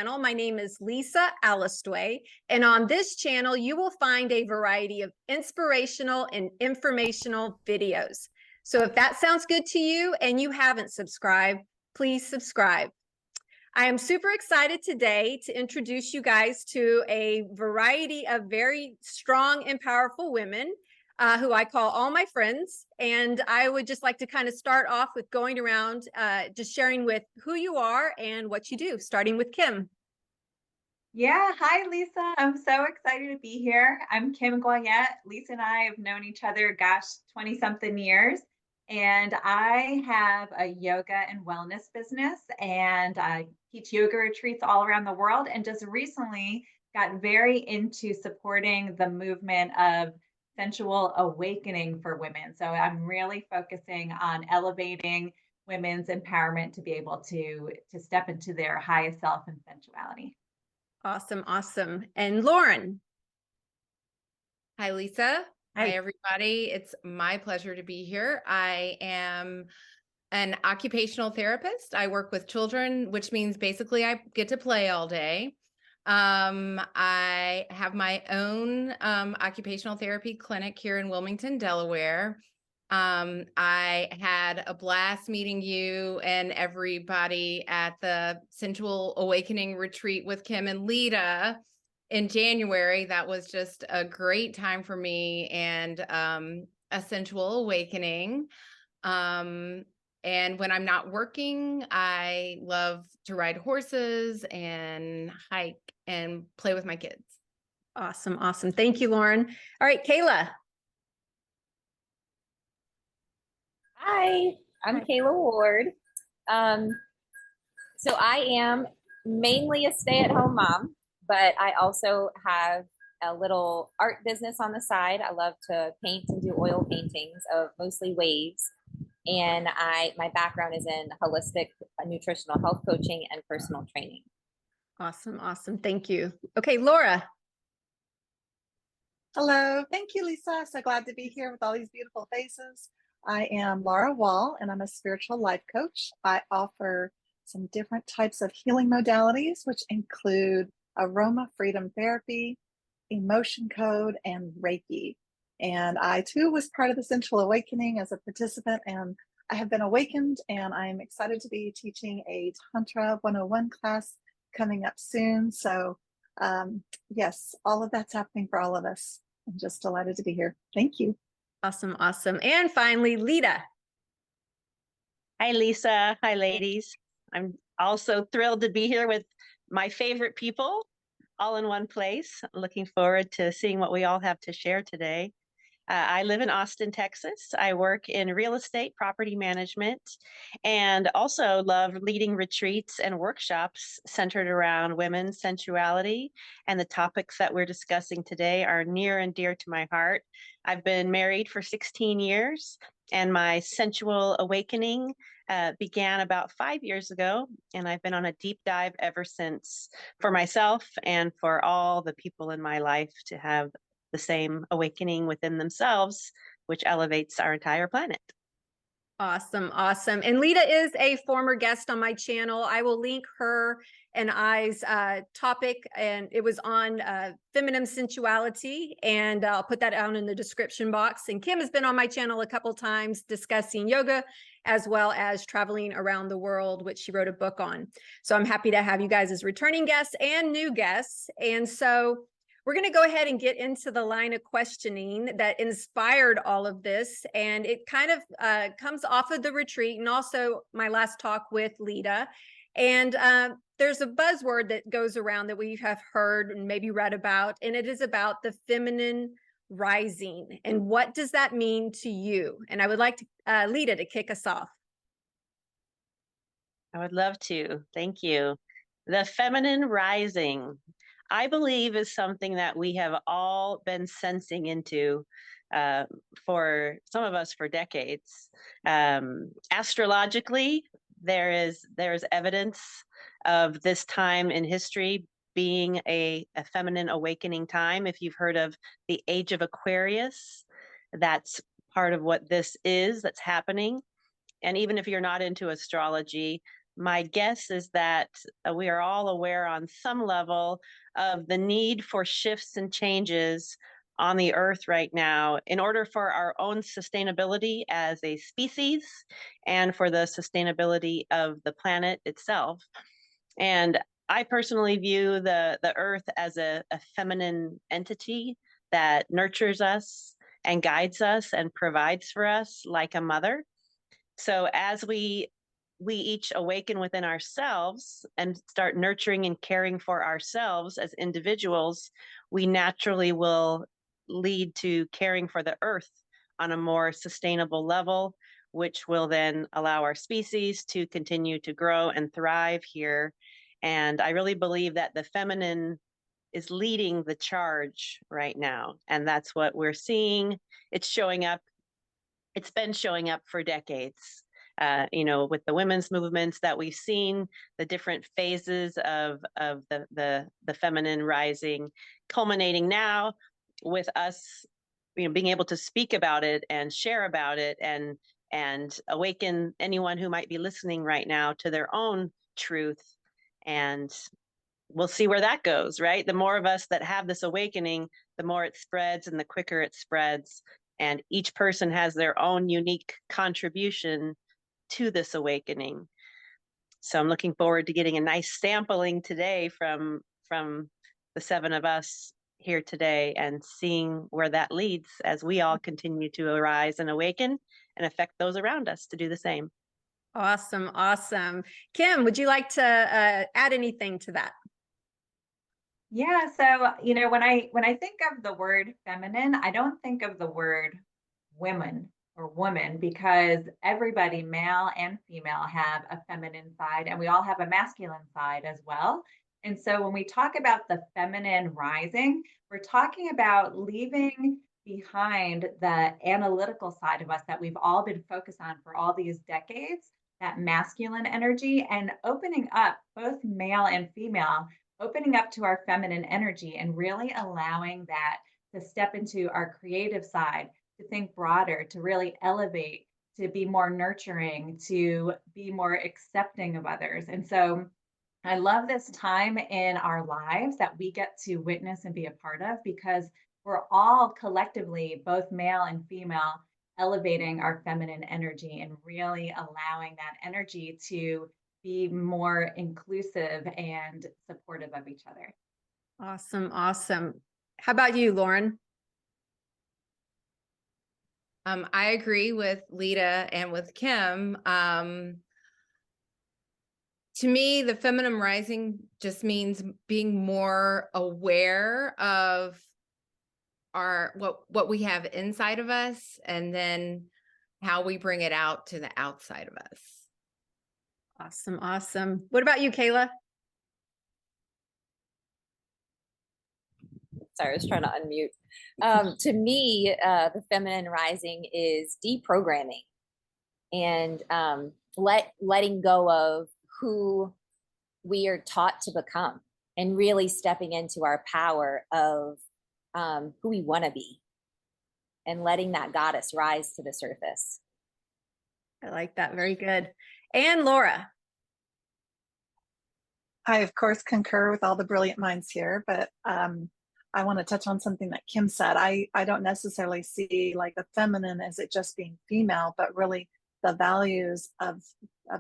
channel. My name is Lisa Alastuey, and on this channel, you will find a variety of inspirational and informational videos. So if that sounds good to you and you haven't subscribed, please subscribe. I am super excited today to introduce you guys to a variety of very strong and powerful women who I call all my friends. And I would just like to kind of start off with going around just sharing with who you are and what you do, starting with Kim. Yeah, hi Lisa. I'm so excited to be here. I'm Kim Goyette. Lisa and I have known each other, 20 something years. And I have a yoga and wellness business, and I teach yoga retreats all around the world. And just recently got very into supporting the movement of sensual awakening for women. So I'm really focusing on elevating women's empowerment to be able to step into their highest self and sensuality. Awesome, awesome. And Lauren. Hi, Lisa. Hi, Hi. everybody. It's my pleasure to be here. I am an occupational therapist. I work with children, which means basically I get to play all day. I have my own occupational therapy clinic here in Wilmington, Delaware. I had a blast meeting you and everybody at the Sensual Awakening retreat with Kim and Lita in January. That was just a great time for me and a sensual awakening. And when I'm not working, I love to ride horses and hike and play with my kids. Awesome, awesome. Thank you, Lauren. All right, Kayla. Hi, I'm Hi. Kayla Ward. Um, so I am mainly a stay-at-home mom, but I also have a little art business on the side. I love to paint and do oil paintings of mostly waves. And my background is in holistic nutritional health coaching and personal training. Awesome, awesome. Thank you. Okay, Laura. Hello, thank you, Lisa. So glad to be here with all these beautiful faces. I am Laura Wall, and I'm a spiritual life coach. I offer some different types of healing modalities, which include aroma freedom therapy, emotion code, and Reiki. And I too was part of the Sensual Awakening as a participant, and I have been awakened, and I'm excited to be teaching a Tantra 101 class coming up soon. So yes, all of that's happening for all of us. I'm just delighted to be here. Thank you. Awesome, awesome. And finally, Lita. Hi, Lisa. Hi, ladies. I'm also thrilled to be here with my favorite people all in one place. Looking forward to seeing what we all have to share today. I live in Austin, Texas. I work in real estate, property management, and also love leading retreats and workshops centered around women's sensuality. And the topics that we're discussing today are near and dear to my heart. I've been married for 16 years, and my sensual awakening began about 5 years ago, and I've been on a deep dive ever since for myself and for all the people in my life to have the same awakening within themselves, which elevates our entire planet. Awesome, awesome. And Lita is a former guest on my channel. I will link her and I's topic, and it was on feminine sensuality, and I'll put that down in the description box. And Kim has been on my channel a couple times discussing yoga as well as traveling around the world, which she wrote a book on. So I'm happy to have you guys as returning guests and new guests. And so we're going to go ahead and get into the line of questioning that inspired all of this. And it kind of comes off of the retreat and also my last talk with Lita. And there's a buzzword that goes around that we have heard and maybe read about, and it is about the feminine rising. And what does that mean to you? And I would like to, Lita, to kick us off. I would love to. Thank you. The feminine rising, I believe, is something that we have all been sensing into for some of us for decades. Astrologically, there's evidence of this time in history being a feminine awakening time. If you've heard of the Age of Aquarius, that's part of what this is that's happening. And even if you're not into astrology, my guess is that we are all aware on some level of the need for shifts and changes on the earth right now in order for our own sustainability as a species and for the sustainability of the planet itself. And I personally view the earth as a feminine entity that nurtures us and guides us and provides for us like a mother. So as we each awaken within ourselves and start nurturing and caring for ourselves as individuals, we naturally will lead to caring for the earth on a more sustainable level, which will then allow our species to continue to grow and thrive here. And I really believe that the feminine is leading the charge right now. And that's what we're seeing. It's showing up. It's been showing up for decades. With the women's movements that we've seen, the different phases of the feminine rising, culminating now with us, being able to speak about it and share about it and awaken anyone who might be listening right now to their own truth. And we'll see where that goes, right? The more of us that have this awakening, the more it spreads and the quicker it spreads. And each person has their own unique contribution to this awakening. So I'm looking forward to getting a nice sampling today from the 7 of us here today and seeing where that leads as we all continue to arise and awaken and affect those around us to do the same. Awesome. Awesome. Kim, would you like to add anything to that? Yeah, so when I think of the word feminine, I don't think of the word women or woman, because everybody, male and female, have a feminine side and we all have a masculine side as well. And so when we talk about the feminine rising, we're talking about leaving behind the analytical side of us that we've all been focused on for all these decades, that masculine energy, and opening up, both male and female, opening up to our feminine energy and really allowing that to step into our creative side, to think broader, to really elevate, to be more nurturing, to be more accepting of others. And so I love this time in our lives that we get to witness and be a part of, because we're all collectively, both male and female, elevating our feminine energy and really allowing that energy to be more inclusive and supportive of each other. Awesome. Awesome. How about you, Lauren? I agree with Lita and with Kim. To me, the feminine rising just means being more aware of what we have inside of us, and then how we bring it out to the outside of us. Awesome. Awesome. What about you, Kayla? Sorry, I was trying to unmute. To me, the feminine rising is deprogramming and letting go of who we are taught to become, and really stepping into our power of who we want to be, and letting that goddess rise to the surface. I like that. Very good. And Laura? I, of course, concur with all the brilliant minds here, but I want to touch on something that Kim said. I don't necessarily see like the feminine as it just being female, but really the values of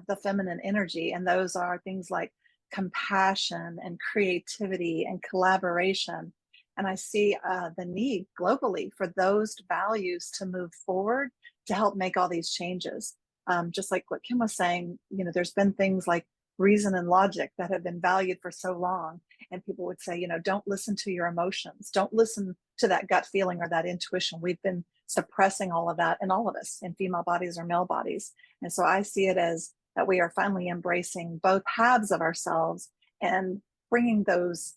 the feminine energy. And those are things like compassion and creativity and collaboration. And I see the need globally for those values to move forward to help make all these changes. Just like what Kim was saying, there's been things like reason and logic that have been valued for so long. And people would say, don't listen to your emotions. Don't listen to that gut feeling or that intuition. We've been suppressing all of that in all of us, in female bodies or male bodies. And so I see it as that we are finally embracing both halves of ourselves and bringing those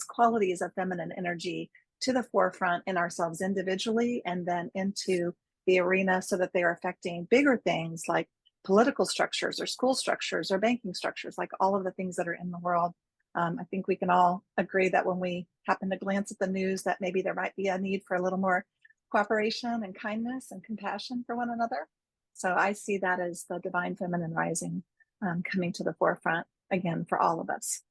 qualities of feminine energy to the forefront in ourselves individually, and then into the arena so that they are affecting bigger things like political structures or school structures or banking structures, like all of the things that are in the world. I think we can all agree that when we happen to glance at the news, that maybe there might be a need for a little more cooperation and kindness and compassion for one another. So I see that as the divine feminine rising coming to the forefront again for all of us.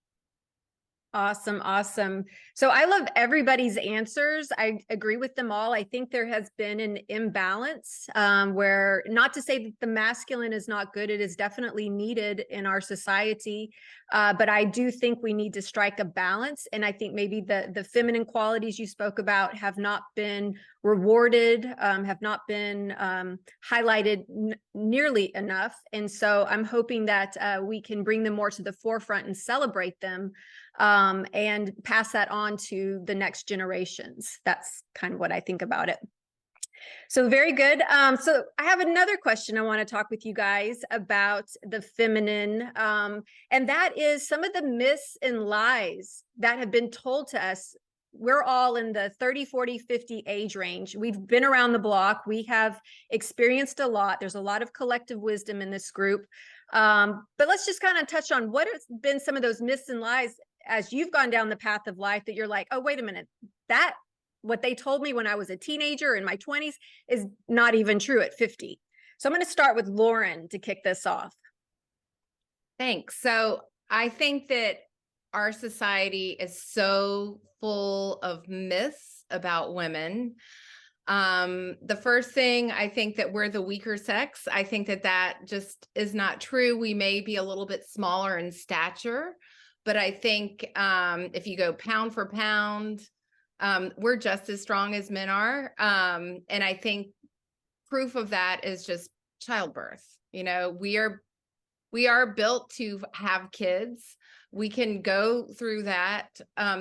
Awesome. Awesome. So I love everybody's answers. I agree with them all. I think there has been an imbalance where, not to say that the masculine is not good, it is definitely needed in our society. But I do think we need to strike a balance. And I think maybe the feminine qualities you spoke about have not been rewarded, have not been highlighted nearly enough. And so I'm hoping that we can bring them more to the forefront and celebrate them, and pass that on to the next generations. That's kind of what I think about it. So very good. So I have another question I want to talk with you guys about the feminine. And that is some of the myths and lies that have been told to us. We're all in the 30, 40, 50 age range. We've been around the block. We have experienced a lot. There's a lot of collective wisdom in this group. But let's just kind of touch on what has been some of those myths and lies as you've gone down the path of life that you're like, oh, wait a minute, that what they told me when I was a teenager in my 20s is not even true at 50. So I'm going to start with Lauren to kick this off. Thanks. So I think that our society is so full of myths about women. The first thing, I think that we're the weaker sex. I think that just is not true. We may be a little bit smaller in stature, but I think if you go pound for pound, we're just as strong as men are. And I think proof of that is just childbirth. You know, we are built to have kids. We can go through that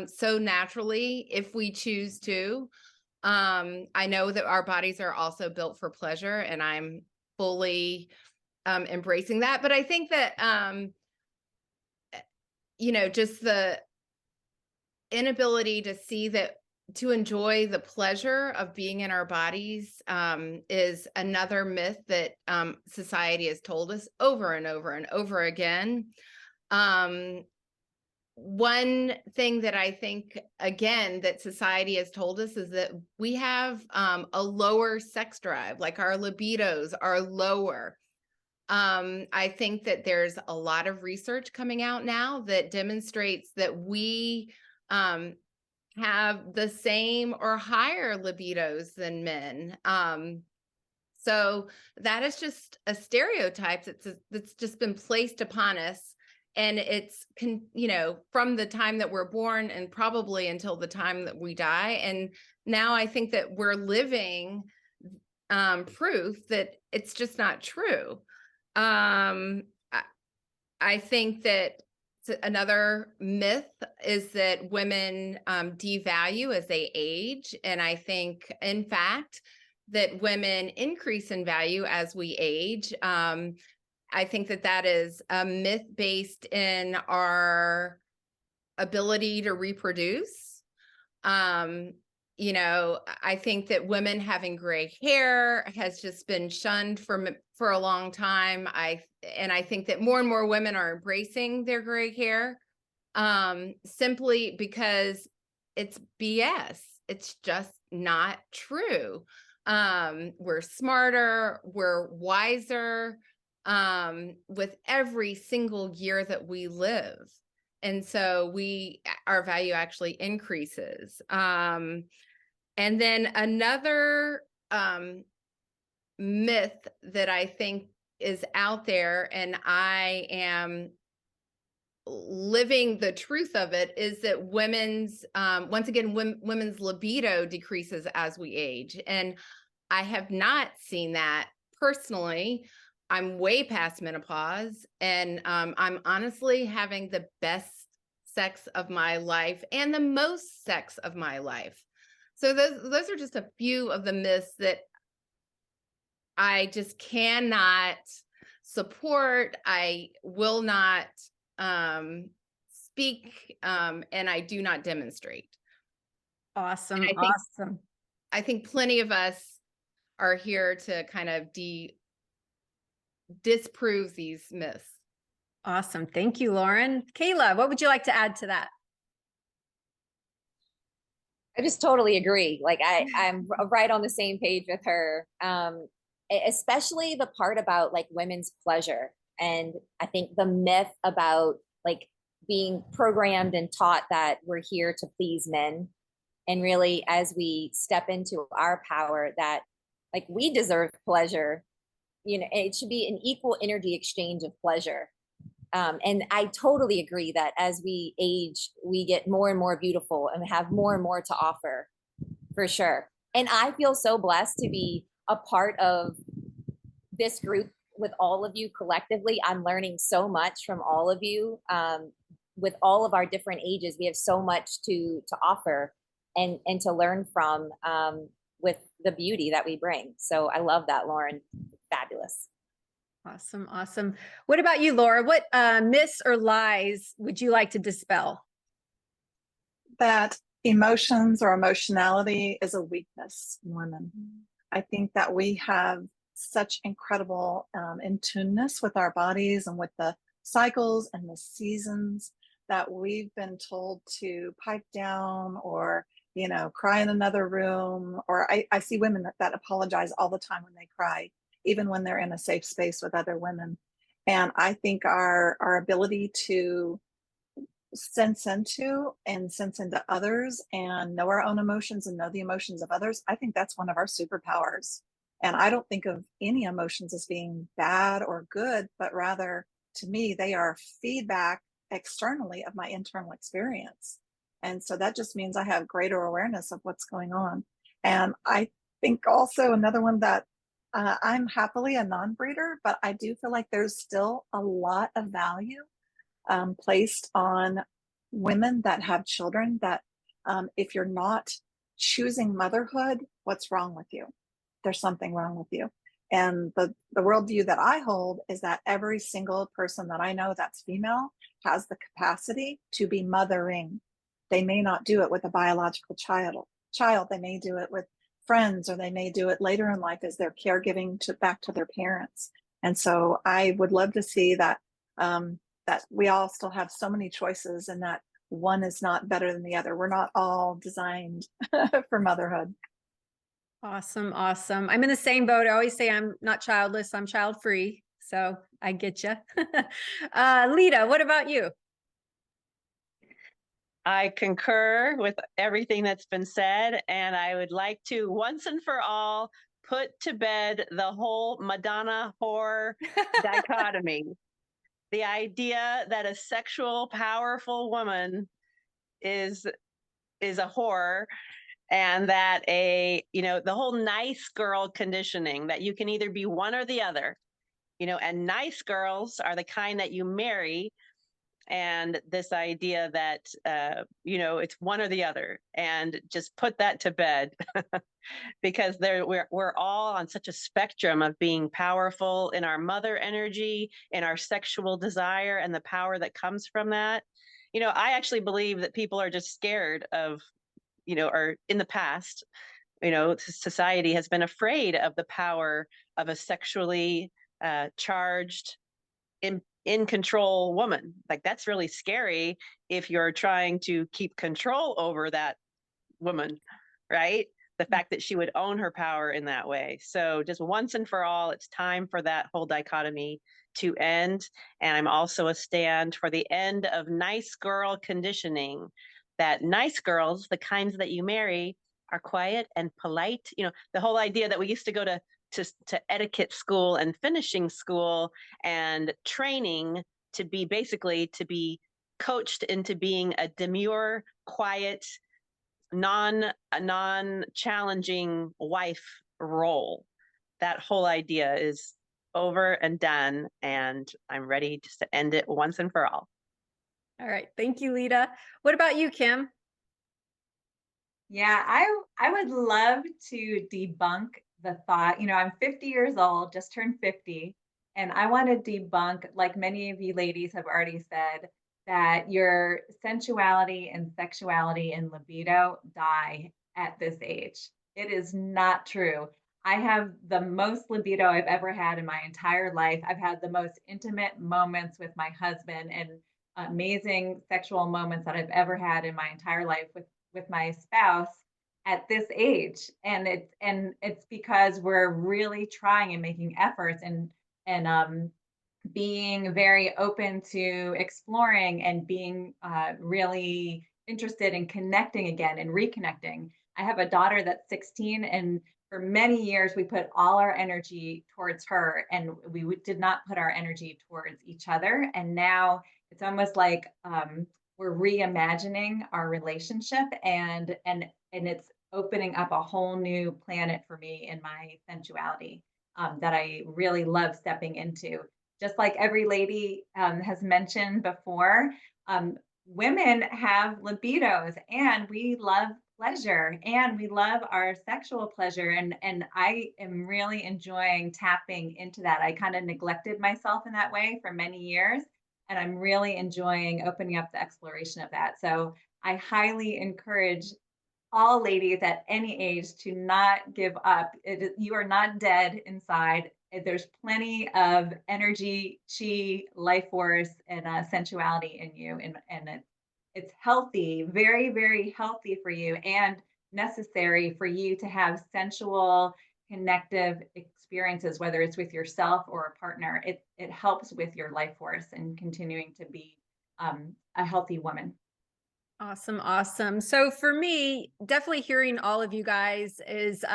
so naturally if we choose to. I know that our bodies are also built for pleasure, and I'm fully embracing that. But I think that just the inability to see that, to enjoy the pleasure of being in our bodies is another myth that society has told us over and over and over again. One thing that I think, again, that society has told us is that we have a lower sex drive, like our libidos are lower. I think that there's a lot of research coming out now that demonstrates that we have the same or higher libidos than men. So that is just a stereotype that's just been placed upon us. And it's, from the time that we're born and probably until the time that we die. And now I think that we're living proof that it's just not true. I think that another myth is that women devalue as they age. And I think, in fact, that women increase in value as we age. I think that is a myth based in our ability to reproduce. I think that women having gray hair has just been shunned for a long time. I think that more and more women are embracing their gray hair simply because it's BS. It's just not true. We're smarter, we're wiser with every single year that we live. And so our value actually increases. And then another myth that I think is out there, and I am living the truth of it, is that women's libido decreases as we age. And I have not seen that personally. I'm way past menopause, and I'm honestly having the best sex of my life and the most sex of my life. So those are just a few of the myths that I just cannot support. I will not speak, and I do not demonstrate. Awesome. I think plenty of us are here to kind of disprove these myths. Awesome. Thank you, Lauren. Kayla, what would you like to add to that? I just totally agree. Like I'm right on the same page with her. Especially the part about like women's pleasure And I think the myth about like being programmed and taught that we're here to please men, and really as we step into our power, that like we deserve pleasure, you know, it should be an equal energy exchange of pleasure. And I totally agree that as we age, we get more and more beautiful and have more and more to offer, for sure. And I feel so blessed to be a part of this group with all of you collectively. I'm learning so much from all of you. With all of our different ages, we have so much to offer and to learn from, with the beauty that we bring. So I love that, Lauren. Fabulous. Awesome. Awesome. What about you, Laura? What myths or lies would you like to dispel? That emotions or emotionality is a weakness in women. I think that we have such incredible in tuneness with our bodies and with the cycles and the seasons that we've been told to pipe down or, you know, cry in another room. Or I see women that apologize all the time when they cry, even when they're in a safe space with other women. And I think our ability to sense into others and know our own emotions and know the emotions of others, I think that's one of our superpowers. And I don't think of any emotions as being bad or good, but rather to me, they are feedback externally of my internal experience. And so that just means I have greater awareness of what's going on. And I think also another one that I'm happily a non-breeder, but I do feel like there's still a lot of value placed on women that have children, that if you're not choosing motherhood, what's wrong with you? There's something wrong with you. And the worldview that I hold is that every single person that I know that's female has the capacity to be mothering. They may not do it with a biological child. They may do it with friends, or they may do it later in life as they're caregiving back to their parents. And so I would love to see that that we all still have so many choices, and that one is not better than the other. We're not all designed for motherhood. Awesome. Awesome. I'm in the same boat. I always say I'm not childless, I'm child free. So I get you. Lita, what about you? I concur with everything that's been said, and I would like to once and for all put to bed the whole Madonna whore dichotomy. The idea that a sexual, powerful woman is a whore, and that the whole nice girl conditioning, that you can either be one or the other, and nice girls are the kind that you marry. And this idea that, it's one or the other, and just put that to bed because we're all on such a spectrum of being powerful in our mother energy, in our sexual desire, and the power that comes from that. I actually believe that people are just scared of, or in the past, society has been afraid of the power of a sexually charged, in control woman. Like, that's really scary if you're trying to keep control over that woman, right? The fact that she would own her power in that way. So just once and for all, it's time for that whole dichotomy to end. And I'm also a stand for the end of nice girl conditioning, that nice girls, the kinds that you marry, are quiet and polite. The whole idea that we used to go to etiquette school and finishing school and training to be coached into being a demure, quiet, non-challenging wife role. That whole idea is over and done, and I'm ready just to end it once and for all. All right. Thank you, Lita. What about you, Kim? Yeah, I would love to debunk the thought. I'm 50 years old, just turned 50, and I want to debunk, like many of you ladies have already said, that your sensuality and sexuality and libido die at this age. It is not true. I have the most libido I've ever had in my entire life. I've had the most intimate moments with my husband and amazing sexual moments that I've ever had in my entire life with my spouse at this age. And it's because we're really trying and making efforts and being very open to exploring and being really interested in connecting again and reconnecting. I have a daughter that's 16, and for many years we put all our energy towards her, and did not put our energy towards each other. And now it's almost like we're reimagining our relationship, and it's opening up a whole new planet for me in my sensuality, that I really love stepping into. Just like every lady has mentioned before, women have libidos, and we love pleasure, and we love our sexual pleasure. And I am really enjoying tapping into that. I kind of neglected myself in that way for many years, and I'm really enjoying opening up the exploration of that. So I highly encourage all ladies at any age to not give up. You are not dead inside. There's plenty of energy, chi, life force, and sensuality in you, and it's healthy, very, very healthy for you, and necessary for you to have sensual, connective experiences, whether it's with yourself or a partner. It helps with your life force and continuing to be a healthy woman. Awesome, awesome. So for me, definitely hearing all of you guys is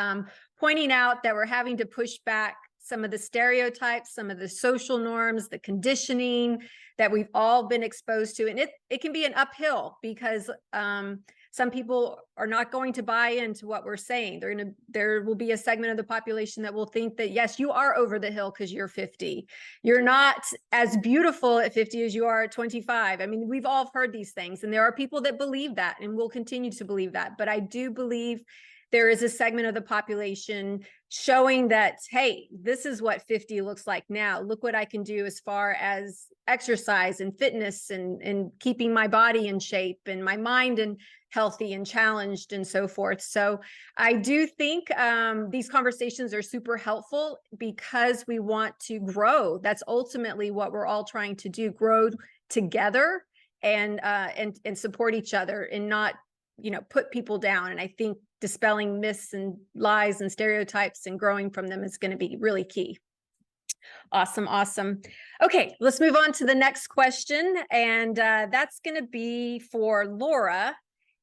pointing out that we're having to push back some of the stereotypes, some of the social norms, the conditioning that we've all been exposed to. And it can be an uphill because some people are not going to buy into what we're saying. There will be a segment of the population that will think that, yes, you are over the hill because you're 50. You're not as beautiful at 50 as you are at 25. I mean, we've all heard these things, and there are people that believe that and will continue to believe that. But I do believe there is a segment of the population showing that, hey, this is what 50 looks like now. Look what I can do as far as exercise and fitness and keeping my body in shape and my mind and healthy and challenged and so forth. So I do think these conversations are super helpful because we want to grow. That's ultimately what we're all trying to do, grow together and support each other and not, put people down. And I think dispelling myths and lies and stereotypes and growing from them is going to be really key. Awesome. Awesome. Okay, let's move on to the next question. And that's going to be for Laura.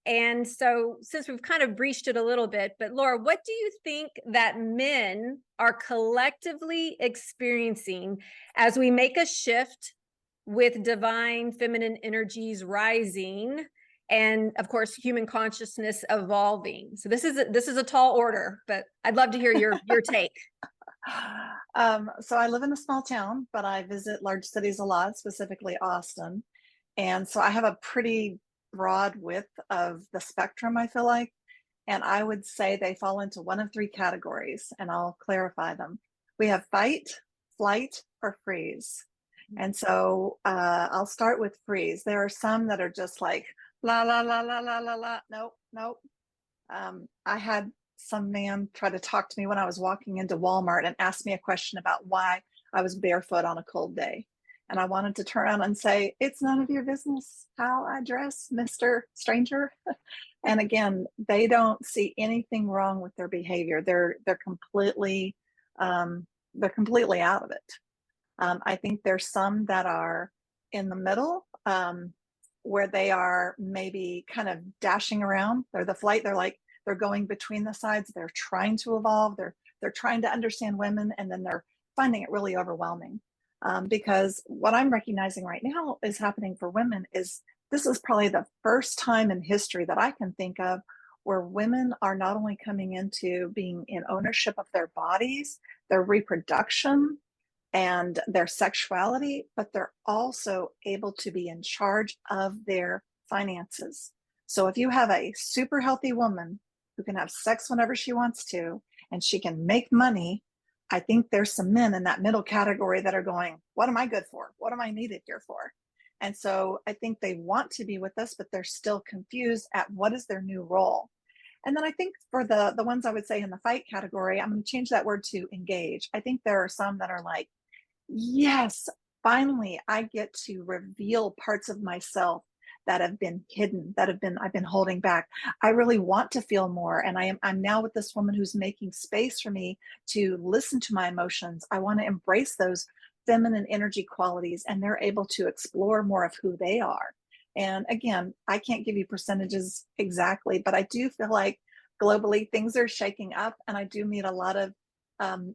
And so since we've kind of breached it a little bit, but Laura, what do you think that men are collectively experiencing as we make a shift with divine feminine energies rising and of course human consciousness evolving? So this is a tall order, but I'd love to hear your take. So I live in a small town, but I visit large cities a lot, specifically Austin. And so I have a pretty broad width of the spectrum, I feel like. And I would say they fall into one of three categories, and I'll clarify them. We have fight, flight, or freeze. And so I'll start with freeze. There are some that are just like, la, la, la, la, la, la, la. Nope, nope. I had some man try to talk to me when I was walking into Walmart and ask me a question about why I was barefoot on a cold day. And I wanted to turn around and say, it's none of your business how I dress, Mr. Stranger. And again, they don't see anything wrong with their behavior. They're completely out of it. I think there's some that are in the middle, where they are maybe kind of dashing around. They're the flight. They're going between the sides. They're trying to evolve. They're trying to understand women, and then they're finding it really overwhelming. Because what I'm recognizing right now is happening for women is this is probably the first time in history that I can think of where women are not only coming into being in ownership of their bodies, their reproduction, and their sexuality, but they're also able to be in charge of their finances. So if you have a super healthy woman who can have sex whenever she wants to, and she can make money, I think there's some men in that middle category that are going, what am I good for? What am I needed here for? And so I think they want to be with us, but they're still confused at what is their new role. And then I think for the ones I would say in the fight category, I'm going to change that word to engage. I think there are some that are like, yes, finally, I get to reveal parts of myself that have been hidden, I've been holding back. I really want to feel more. And I'm now with this woman who's making space for me to listen to my emotions. I want to embrace those feminine energy qualities, and they're able to explore more of who they are. And again, I can't give you percentages exactly, but I do feel like globally things are shaking up, and I do meet a lot of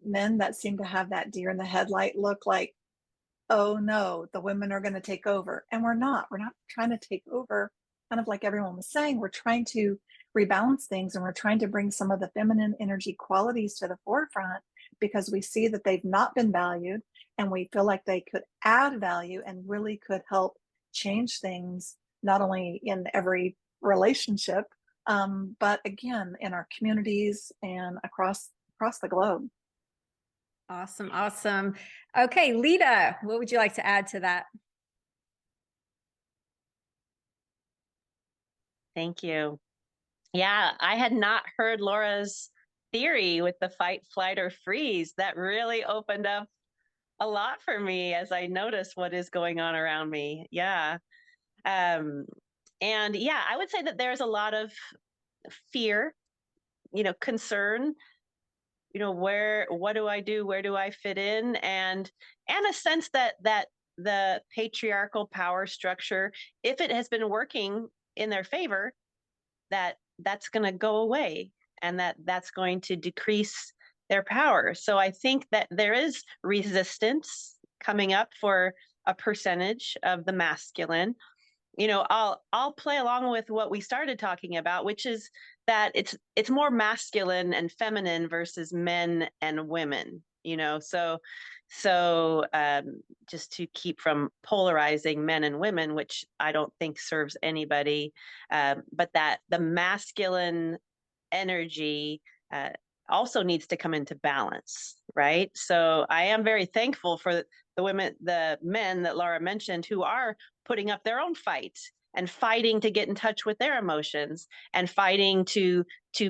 men that seem to have that deer in the headlight look, like, oh no, the women are going to take over. And we're not trying to take over, kind of like everyone was saying. We're trying to rebalance things, and we're trying to bring some of the feminine energy qualities to the forefront, because we see that they've not been valued, and we feel like they could add value and really could help change things, not only in every relationship, but again, in our communities and across the globe. Awesome. Awesome. Okay, Lita, what would you like to add to that? Thank you. Yeah, I had not heard Laura's theory with the fight, flight, or freeze. That really opened up a lot for me as I notice what is going on around me. Yeah. And yeah, I would say that there's a lot of fear, concern, what do I do? Where do I fit in? And a sense that the patriarchal power structure, if it has been working in their favor, that's going to go away, and that's going to decrease their power. So I think that there is resistance coming up for a percentage of the masculine. I'll play along with what we started talking about, which is that it's more masculine and feminine versus men and women. Just to keep from polarizing men and women, which I don't think serves anybody, but that the masculine energy also needs to come into balance, right? So I am very thankful for the men that Laura mentioned, who are putting up their own fight and fighting to get in touch with their emotions, and fighting to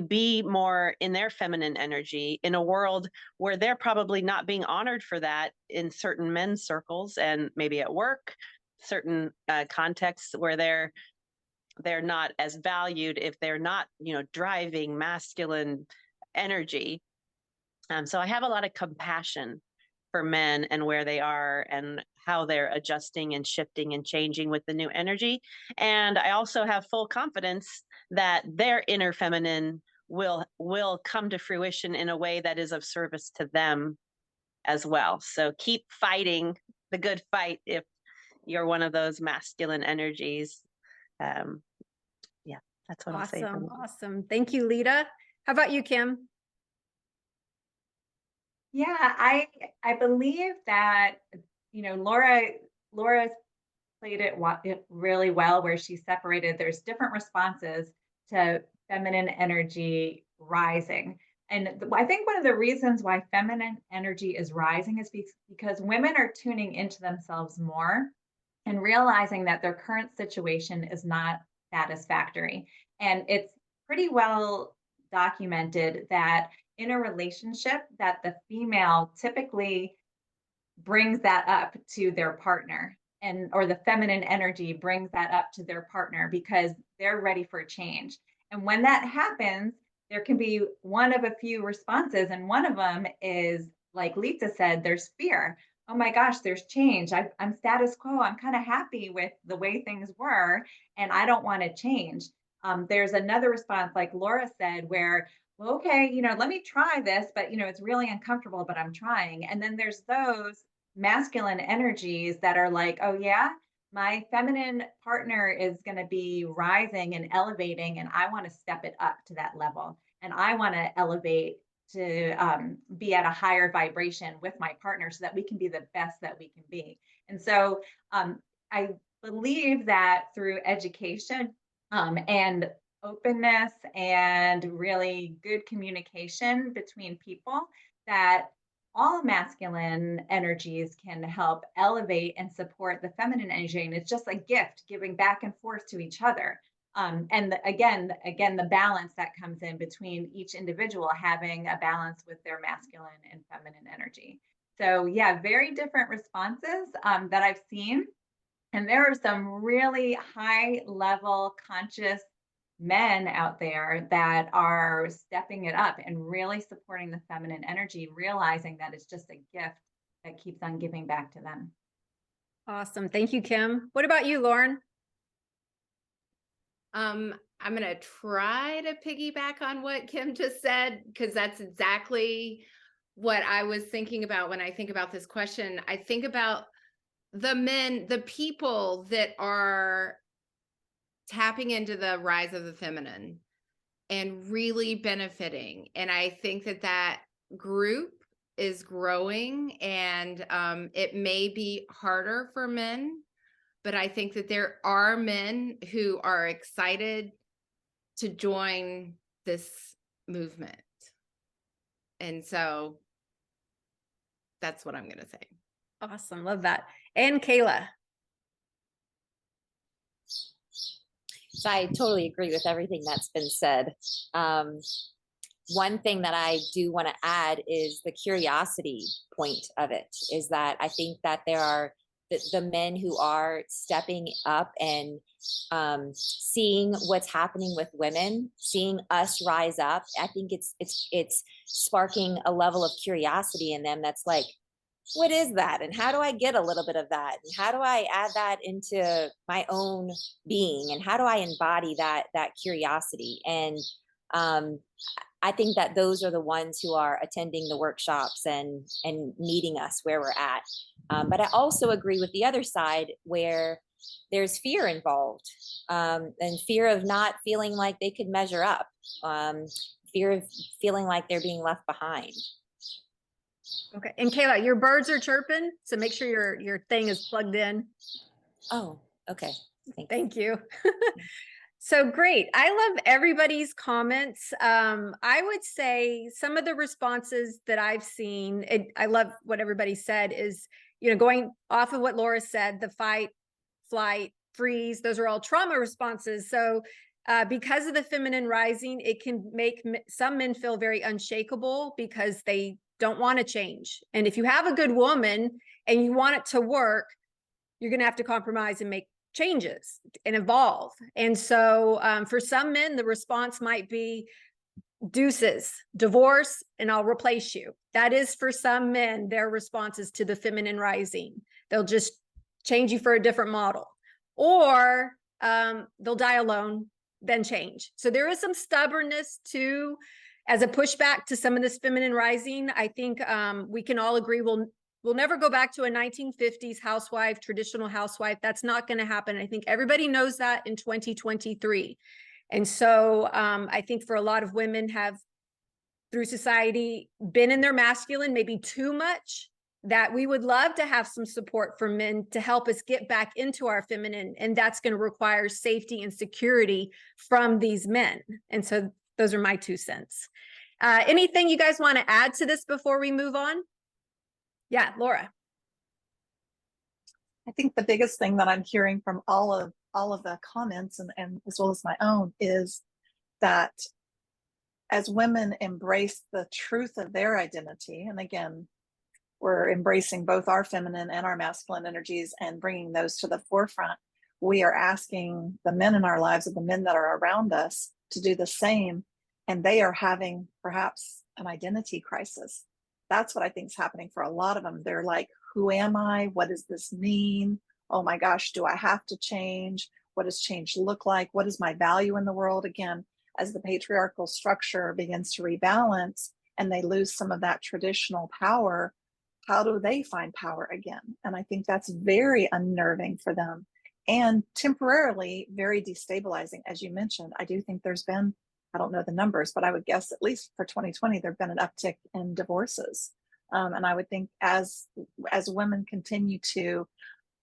be more in their feminine energy in a world where they're probably not being honored for that in certain men's circles, and maybe at work, certain contexts where they're not as valued if they're not, driving masculine energy. So I have a lot of compassion for men and where they are and how they're adjusting and shifting and changing with the new energy. And I also have full confidence that their inner feminine will come to fruition in a way that is of service to them as well. So keep fighting the good fight if you're one of those masculine energies. Yeah, that's what I'll say. Awesome. Awesome. Thank you, Lita. How about you, Kim? Yeah, I believe that, Laura's played it really well, where she separated, there's different responses to feminine energy rising. And I think one of the reasons why feminine energy is rising is because women are tuning into themselves more and realizing that their current situation is not satisfactory. And it's pretty well documented that in a relationship, that the female typically brings that up to their partner, or the feminine energy brings that up to their partner, because they're ready for change. And when that happens, there can be one of a few responses, and one of them is, like Lita said, there's fear. Oh my gosh, there's change. I'm status quo. I'm kind of happy with the way things were, and I don't want to change. There's another response, like Laura said, where, well, okay, let me try this, but it's really uncomfortable, but I'm trying. And then there's those masculine energies that are like, oh yeah, my feminine partner is going to be rising and elevating, and I want to step it up to that level, and I want to elevate to be at a higher vibration with my partner, so that we can be the best that we can be. And so I believe that through education and openness and really good communication between people, that all masculine energies can help elevate and support the feminine energy. And it's just a gift, giving back and forth to each other. Again, the balance that comes in between each individual, having a balance with their masculine and feminine energy. So yeah, very different responses that I've seen. And there are some really high level conscious men out there that are stepping it up and really supporting the feminine energy, realizing that it's just a gift that keeps on giving back to them. Awesome. Thank you, Kim. What about you, Lauren? I'm going to try to piggyback on what Kim just said, because that's exactly what I was thinking about when I think about this question. I think about the men, the people that are tapping into the rise of the feminine and really benefiting. And I think that that group is growing, and it may be harder for men, but I think that there are men who are excited to join this movement. And so that's what I'm going to say. Awesome. Love that. And Kayla. So I totally agree with everything that's been said. One thing that I do want to add is the curiosity point of it, is that I think that there are the men who are stepping up and seeing what's happening with women, seeing us rise up. I think it's sparking a level of curiosity in them that's like, what is that? And how do I get a little bit of that? And how do I add that into my own being? And how do I embody that curiosity? And I think that those are the ones who are attending the workshops and meeting us where we're at. But I also agree with the other side, where there's fear involved, and fear of not feeling like they could measure up, fear of feeling like they're being left behind. Okay. And Kayla, your birds are chirping, so make sure your thing is plugged in. Oh, okay. Thank you. So great. I love everybody's comments. I would say some of the responses that I've seen, I love what everybody said, is, going off of what Laura said, the fight, flight, freeze, those are all trauma responses. So because of the feminine rising, it can make some men feel very unshakable because they don't want to change. And if you have a good woman and you want it to work, you're going to have to compromise and make changes and evolve. And so for some men, the response might be deuces, divorce, and I'll replace you. That is, for some men, their responses to the feminine rising. They'll just change you for a different model, or they'll die alone, then change. So there is some stubbornness too, as a pushback to some of this feminine rising. I think we can all agree we'll never go back to a 1950s housewife, traditional housewife. That's not going to happen. I think everybody knows that in 2023. And so I think for a lot of women have, through society, been in their masculine maybe too much, that we would love to have some support from men to help us get back into our feminine. And that's going to require safety and security from these men. And so those are my 2 cents. Anything you guys want to add to this before we move on? Yeah, Laura. I think the biggest thing that I'm hearing from all of the comments and as well as my own is that as women embrace the truth of their identity, and again, we're embracing both our feminine and our masculine energies and bringing those to the forefront, we are asking the men in our lives, or the men that are around us, to do the same. And they are having perhaps an identity crisis. That's what I think is happening for a lot of them. They're like, who am I? What does this mean? Oh my gosh, do I have to change? What does change look like? What is my value in the world? Again, as the patriarchal structure begins to rebalance and they lose some of that traditional power, how do they find power again? And I think that's very unnerving for them and temporarily very destabilizing. As you mentioned, I do think there's been, I don't know the numbers, but I would guess at least for 2020, there've been an uptick in divorces. And I would think as women continue to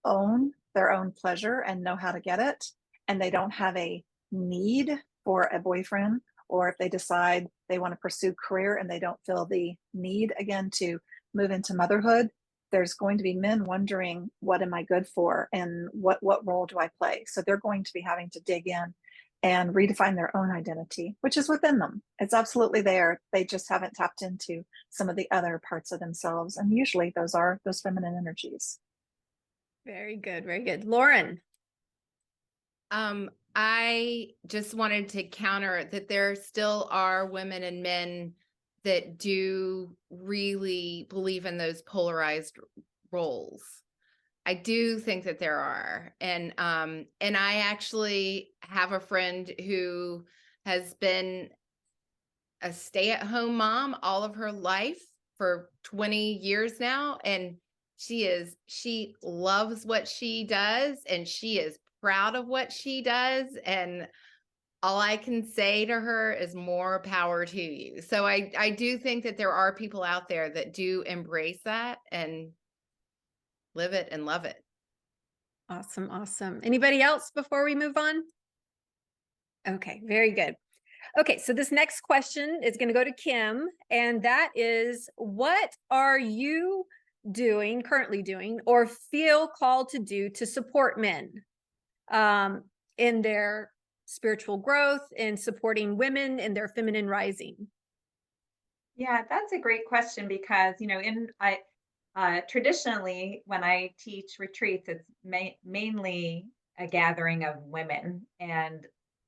own their own pleasure and know how to get it, and they don't have a need for a boyfriend, or if they decide they want to pursue career and they don't feel the need again to move into motherhood, there's going to be men wondering, what am I good for? And what role do I play? So they're going to be having to dig in and redefine their own identity, which is within them. It's absolutely there. They just haven't tapped into some of the other parts of themselves. And usually those are those feminine energies. Very good. Very good. Lauren. I just wanted to counter that there still are women and men that do really believe in those polarized roles. I do think that there are. And I actually have a friend who has been a stay-at-home mom all of her life for 20 years now. And she loves what she does, and she is proud of what she does. And all I can say to her is more power to you. So I do think that there are people out there that do embrace that and live it and love it. Awesome. Awesome. Anybody else before we move on? Okay, very good. Okay, so this next question is going to go to Kim, and that is, what are you currently doing, or feel called to do to support men in their spiritual growth and supporting women in their feminine rising? Yeah, that's a great question because, traditionally, when I teach retreats, it's mainly a gathering of women. And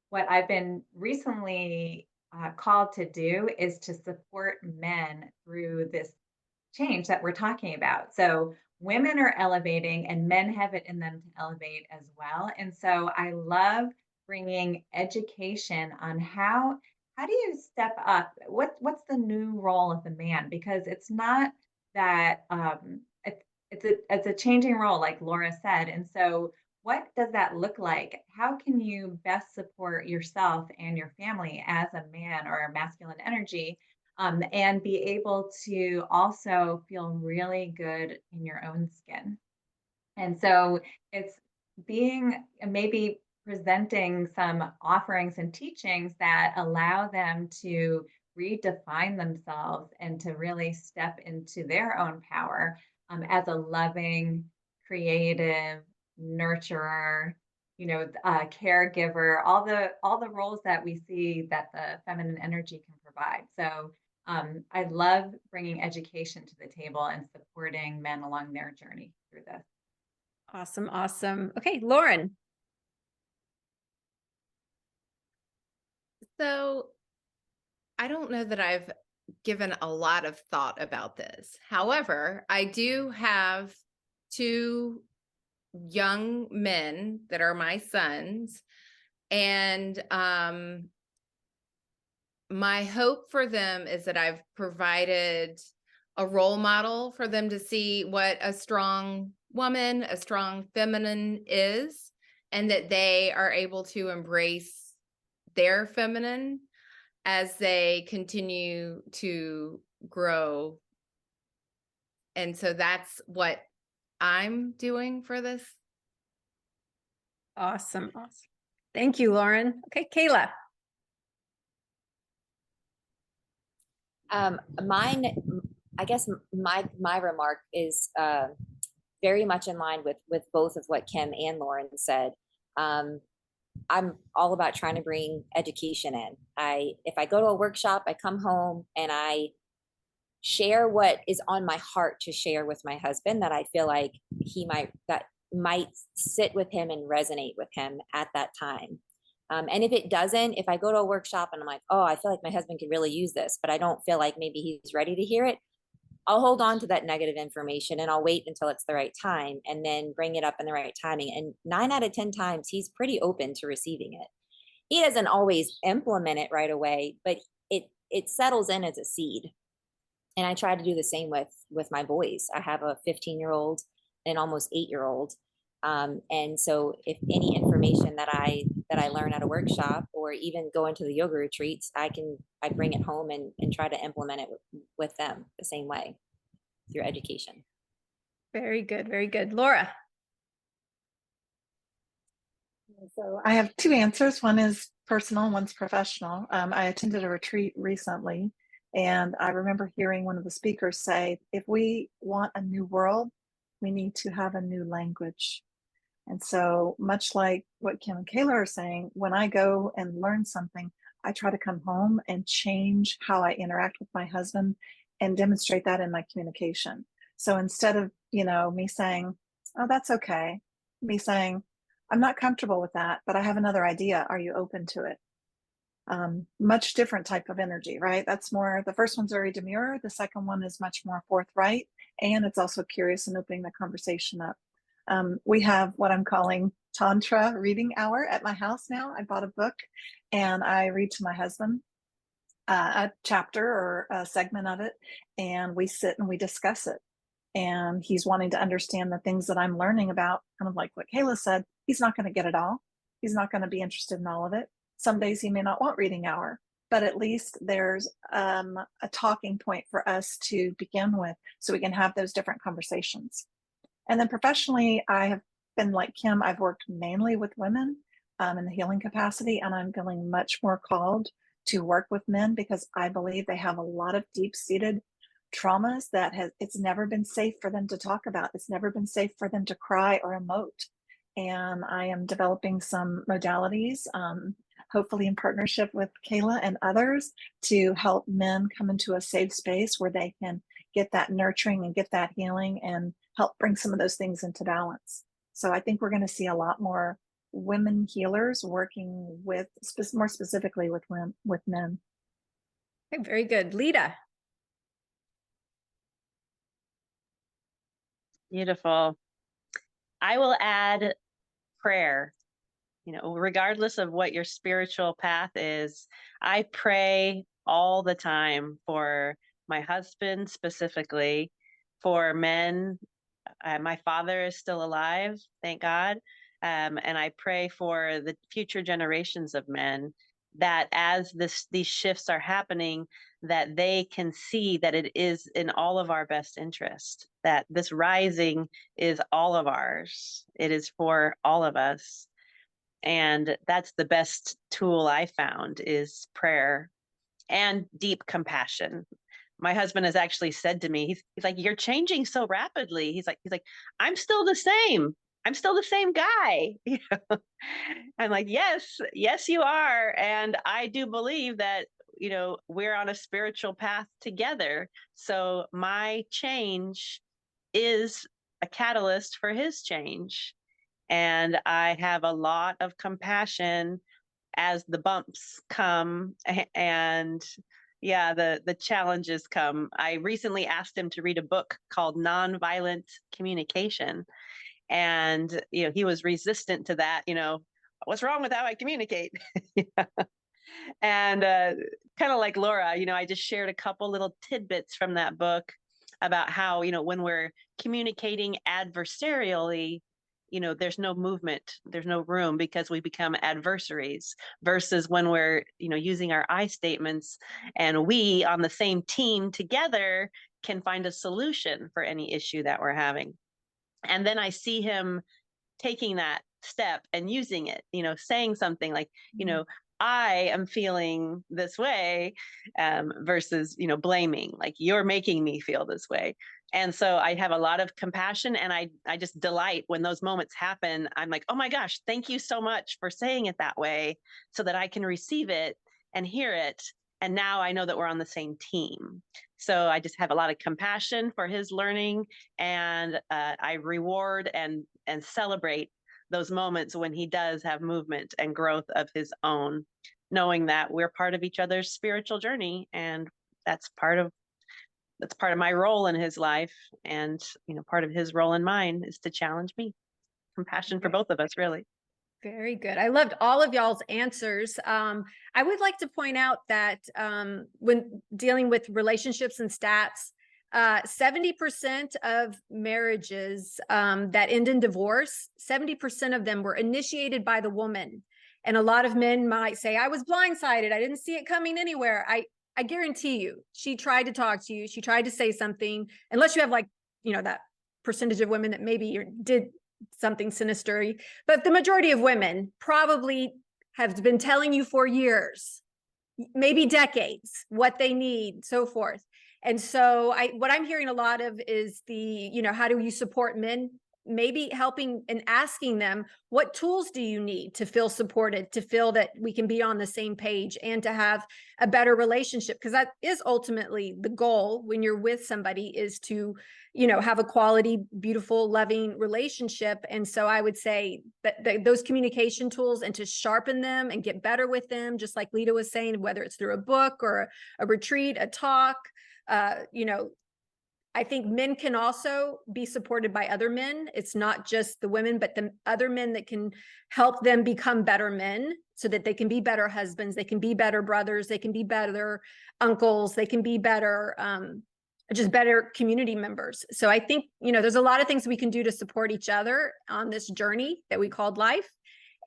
what I've been recently called to do is to support men through this change that we're talking about. So women are elevating and men have it in them to elevate as well. And so I love bringing education on how do you step up? What's the new role of the man? Because it's not that it's a changing role, like Laura said. And so what does that look like? How can you best support yourself and your family as a man or a masculine energy, and be able to also feel really good in your own skin? And so it's being maybe presenting some offerings and teachings that allow them to redefine themselves and to really step into their own power, as a loving, creative, nurturer, caregiver, all the roles that we see that the feminine energy can provide. So I love bringing education to the table and supporting men along their journey through this. Awesome. Awesome. Okay, Lauren. So I don't know that I've given a lot of thought about this. However, I do have two young men that are my sons, and my hope for them is that I've provided a role model for them to see what a strong woman, a strong feminine is, and that they are able to embrace their feminine as they continue to grow. And so that's what I'm doing for this. Awesome. Awesome. Thank you, Lauren. Okay, Kayla. Mine, I guess my remark is very much in line with both of what Kim and Lauren said. I'm all about trying to bring education in. If I go to a workshop, I come home and I share what is on my heart to share with my husband, that I feel like that might sit with him and resonate with him at that time. And if it doesn't, if I go to a workshop and I'm like, oh, I feel like my husband could really use this, but I don't feel like maybe he's ready to hear it, I'll hold on to that negative information and I'll wait until it's the right time and then bring it up in the right timing. And 9 out of 10 times, he's pretty open to receiving it. He doesn't always implement it right away, but it settles in as a seed. And I try to do the same with my boys. I have a 15-year-old and almost 8-year-old. And so if any information that I learn at a workshop or even go into the yoga retreats, I bring it home and try to implement it with them the same way through education. Very good. Very good. Laura. So I have two answers. One is personal, one's professional. I attended a retreat recently, and I remember hearing one of the speakers say, if we want a new world, we need to have a new language. And so much like what Kim and Kayla are saying, when I go and learn something, I try to come home and change how I interact with my husband and demonstrate that in my communication. So instead of, me saying, oh, that's okay, me saying, I'm not comfortable with that, but I have another idea. Are you open to it? Much different type of energy, right? That's more, the first one's very demure. The second one is much more forthright. And it's also curious and opening the conversation up. We have what I'm calling Tantra reading hour at my house now. I bought a book and I read to my husband a chapter or a segment of it, and we sit and we discuss it. And he's wanting to understand the things that I'm learning about, kind of like what Kayla said. He's not going to get it all. He's not going to be interested in all of it. Some days he may not want reading hour, but at least there's a talking point for us to begin with so we can have those different conversations. And then professionally, I have been like Kim, I've worked mainly with women in the healing capacity, and I'm feeling much more called to work with men because I believe they have a lot of deep-seated traumas that it's never been safe for them to talk about. It's never been safe for them to cry or emote. And I am developing some modalities, hopefully in partnership with Kayla and others, to help men come into a safe space where they can get that nurturing and get that healing and help bring some of those things into balance. So I think we're going to see a lot more women healers working with, more specifically with men. Okay, very good. Lita. Beautiful. I will add prayer. You know, regardless of what your spiritual path is, I pray all the time for my husband specifically, for men. My father is still alive, thank God. And I pray for the future generations of men that as these shifts are happening, that they can see that it is in all of our best interest, that this rising is all of ours. It is for all of us. And that's the best tool I found is prayer and deep compassion. My husband has actually said to me, he's like, you're changing so rapidly. He's like, I'm still the same. I'm still the same guy. You know? I'm like, yes, you are. And I do believe that, you know, we're on a spiritual path together. So my change is a catalyst for his change. And I have a lot of compassion as the bumps come and the challenges come. I recently asked him to read a book called Nonviolent Communication. And, you know, he was resistant to that, you know, what's wrong with how I communicate? And kind of like Laura, you know, I just shared a couple little tidbits from that book about how, you know, when we're communicating adversarially, you know, there's no movement, there's no room because we become adversaries versus when we're, you know, using our I statements and we on the same team together can find a solution for any issue that we're having. And then I see him taking that step and using it, you know, saying something like, you know, I am feeling this way versus, you know, blaming, like you're making me feel this way. And so I have a lot of compassion and I just delight when those moments happen. I'm like, oh my gosh, thank you so much for saying it that way so that I can receive it and hear it. And now I know that we're on the same team. So I just have a lot of compassion for his learning, and I reward and celebrate those moments when he does have movement and growth of his own, knowing that we're part of each other's spiritual journey, and that's part of my role in his life, and you know, part of his role in mine is to challenge me. Compassion for both of us, really. Very good. I loved all of y'all's answers. I would like to point out that when dealing with relationships and stats, 70% of marriages that end in divorce, 70% of them were initiated by the woman. And a lot of men might say, I was blindsided. I didn't see it coming anywhere. I guarantee you, she tried to talk to you. She tried to say something, unless you have like, you know, that percentage of women that maybe did something sinister, but the majority of women probably have been telling you for years, maybe decades, what they need, so forth. And so what I'm hearing a lot of is the, you know, how do you support men maybe helping and asking them, what tools do you need to feel supported, to feel that we can be on the same page and to have a better relationship? Because that is ultimately the goal when you're with somebody, is to, you know, have a quality, beautiful, loving relationship. And so I would say that those communication tools, and to sharpen them and get better with them, just like Lita was saying, whether it's through a book or a retreat, a talk, you know, I think men can also be supported by other men. It's not just the women, but the other men that can help them become better men, so that they can be better husbands, they can be better brothers, they can be better uncles, they can be better, just better community members. So I think, you know, there's a lot of things we can do to support each other on this journey that we called life.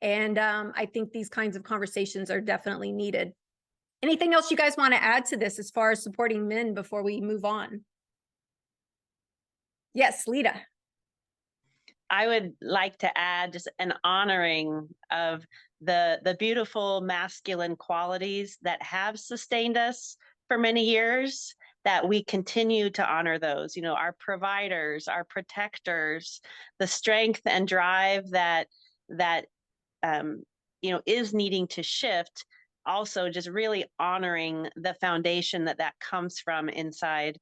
And I think these kinds of conversations are definitely needed. Anything else you guys want to add to this as far as supporting men before we move on? Yes, Lita. I would like to add just an honoring of the beautiful masculine qualities that have sustained us for many years, that we continue to honor those, you know, our providers, our protectors, the strength and drive that you know, is needing to shift. Also, just really honoring the foundation that comes from inside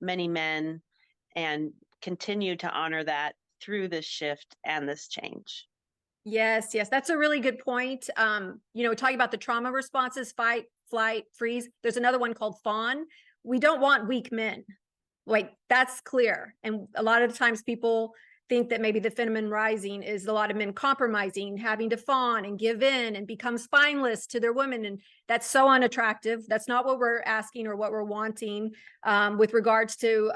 many men, and continue to honor that through this shift and this change. Yes, yes, that's a really good point. You know, talking about the trauma responses, fight, flight, freeze. There's another one called fawn. We don't want weak men. Like, that's clear. And a lot of the times people think that maybe the feminine rising is a lot of men compromising, having to fawn and give in and become spineless to their women. And that's so unattractive. That's not what we're asking or what we're wanting with regards to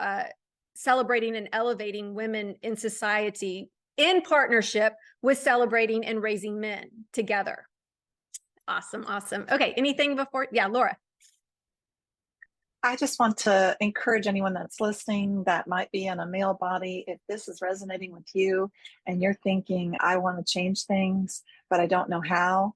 celebrating and elevating women in society, in partnership with celebrating and raising men together. Awesome, awesome. Okay, anything before? Yeah, Laura. I just want to encourage anyone that's listening that might be in a male body, if this is resonating with you and you're thinking, I want to change things, but I don't know how,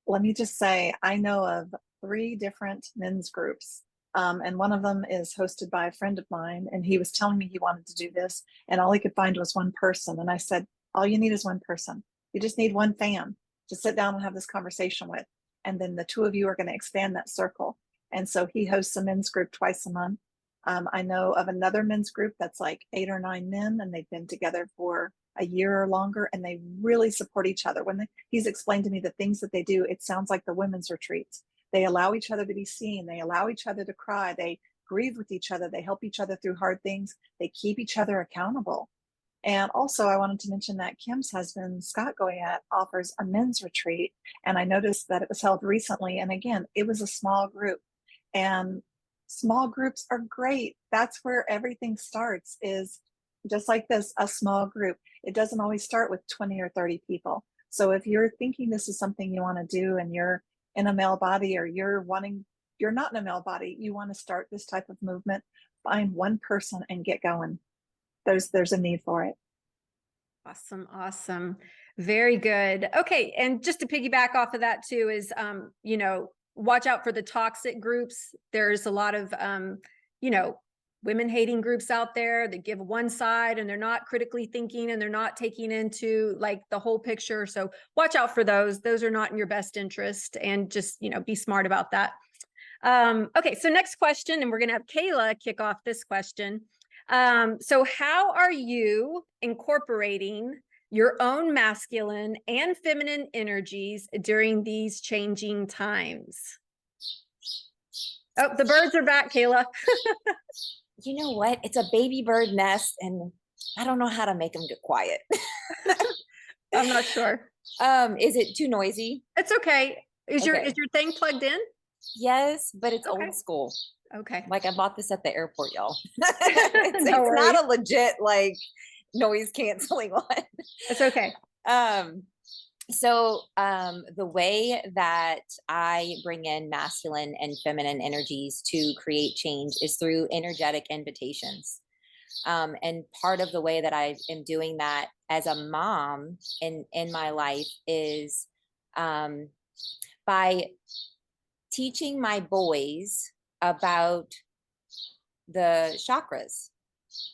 let me just say, I know of 3 different men's groups. And one of them is hosted by a friend of mine, and he was telling me he wanted to do this, and all he could find was one person. And I said, all you need is one person. You just need one fan to sit down and have this conversation with. And then the 2 of you are going to expand that circle. And so he hosts a men's group twice a month. I know of another men's group that's like 8 or 9 men, and they've been together for a year or longer, and they really support each other. He's explained to me the things that they do, it sounds like the women's retreats. They allow each other to be seen. They allow each other to cry. They grieve with each other. They help each other through hard things. They keep each other accountable. And also, I wanted to mention that Kim's husband, Scott Goyette, offers a men's retreat. And I noticed that it was held recently. And again, it was a small group. And small groups are great. That's where everything starts, is just like this, a small group. It doesn't always start with 20 or 30 people. So if you're thinking this is something you want to do, and you're in a male body, or you're not in a male body, you want to start this type of movement, find one person and get going. There's a need for it. Awesome, awesome. Very good. Okay, and just to piggyback off of that too is, you know, watch out for the toxic groups. There's a lot of, you know, women hating groups out there that give one side, and they're not critically thinking, and they're not taking into like the whole picture. So watch out for those. Those are not in your best interest, and just, you know, be smart about that. Okay, so next question, and we're going to have Kayla kick off this question. So how are you incorporating your own masculine and feminine energies during these changing times? Oh, the birds are back, Kayla. You know what? It's a baby bird nest, and I don't know how to make them get quiet. I'm not sure. Is it too noisy? It's okay. Is Okay. your thing plugged in? Yes, but it's Okay. old school. Okay. Like, I bought this at the airport, y'all. No it's worries. not a legit like noise canceling one. It's okay. So the way that I bring in masculine and feminine energies to create change is through energetic invitations. And part of the way that I am doing that as a mom in my life is by teaching my boys about the chakras.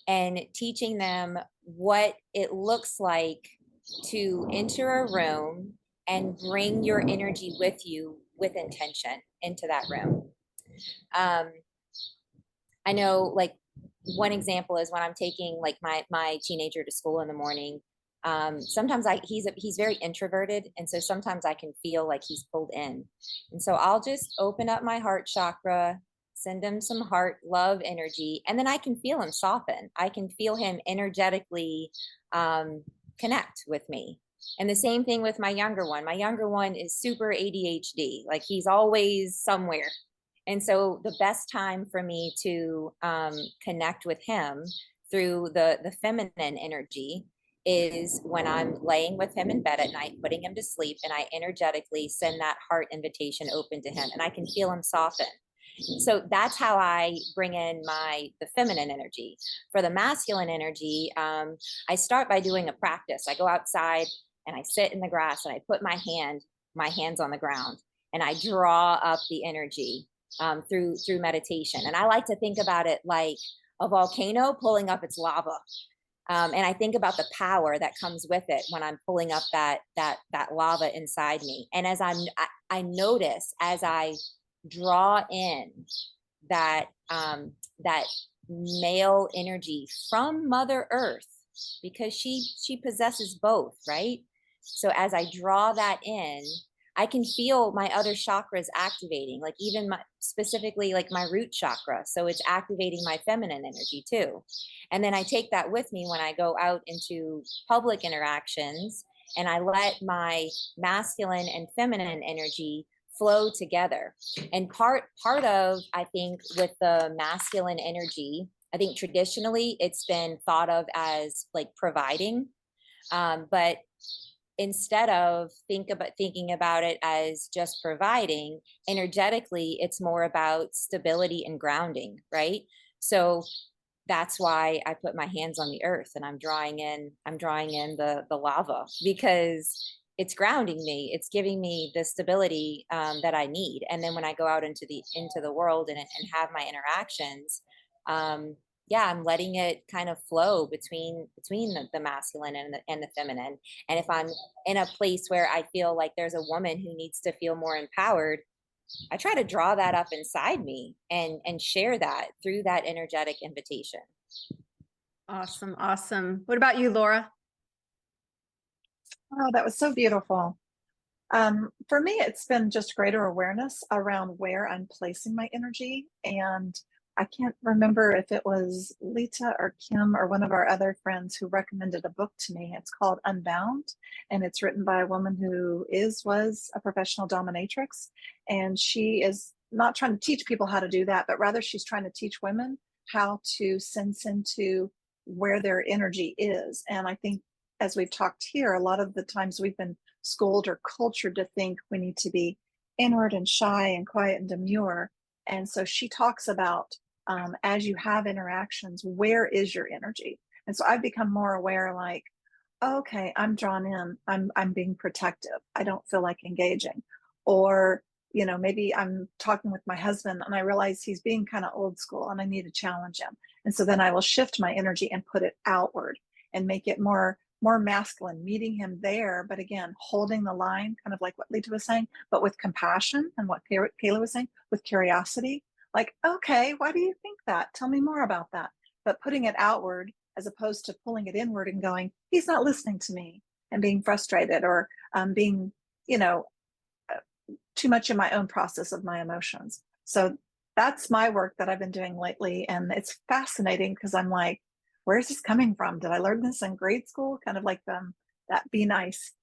and teaching them what it looks like to enter a room and bring your energy with you with intention into that room. I know, like, one example is when I'm taking like my teenager to school in the morning. Sometimes he's very introverted, and so sometimes I can feel like he's pulled in, and so I'll just open up my heart chakra, send him some heart love energy, and then I can feel him soften. I can feel him energetically connect with me. And the same thing with my younger one. My younger one is super ADHD, like he's always somewhere. And so the best time for me to connect with him through the feminine energy is when I'm laying with him in bed at night, putting him to sleep, and I energetically send that heart invitation open to him, and I can feel him soften. So that's how I bring in the feminine energy. For the masculine energy, I start by doing a practice. I go outside and I sit in the grass and I put my hands on the ground, and I draw up the energy through meditation. And I like to think about it like a volcano pulling up its lava. And I think about the power that comes with it when I'm pulling up that lava inside me. And as I notice as I draw in that male energy from Mother Earth, because she possesses both, right? So as I draw that in, I can feel my other chakras activating, like even specifically like my root chakra. So it's activating my feminine energy too. And then I take that with me when I go out into public interactions, and I let my masculine and feminine energy flow together. And part of, I think, with the masculine energy, I think traditionally it's been thought of as like providing, but instead of thinking about it as just providing, energetically, it's more about stability and grounding, right? So that's why I put my hands on the earth and I'm drawing in the lava, because it's grounding me. It's giving me the stability that I need. And then when I go out into the world and have my interactions, I'm letting it kind of flow between the masculine and the feminine. And if I'm in a place where I feel like there's a woman who needs to feel more empowered, I try to draw that up inside me and share that through that energetic invitation. Awesome. Awesome. What about you, Laura? Oh, that was so beautiful. For me, it's been just greater awareness around where I'm placing my energy. And I can't remember if it was Lita or Kim or one of our other friends who recommended a book to me. It's called Unbound, and it's written by a woman who was a professional dominatrix. And she is not trying to teach people how to do that, but rather she's trying to teach women how to sense into where their energy is. And I think, as we've talked here, a lot of the times we've been schooled or cultured to think we need to be inward and shy and quiet and demure. And so she talks about, as you have interactions, where is your energy? And so I've become more aware, like, okay, I'm drawn in, I'm being protective, I don't feel like engaging. Or, maybe I'm talking with my husband and I realize he's being kind of old school and I need to challenge him. And so then I will shift my energy and put it outward and make it more masculine, meeting him there, but again, holding the line, kind of like what Lita was saying, but with compassion, and what Kayla was saying, with curiosity. Like, okay, why do you think that? Tell me more about that. But putting it outward as opposed to pulling it inward and going, he's not listening to me, and being frustrated or being, too much in my own process of my emotions. So that's my work that I've been doing lately. And it's fascinating because I'm like, where's this coming from? Did I learn this in grade school? Kind of like that be nice,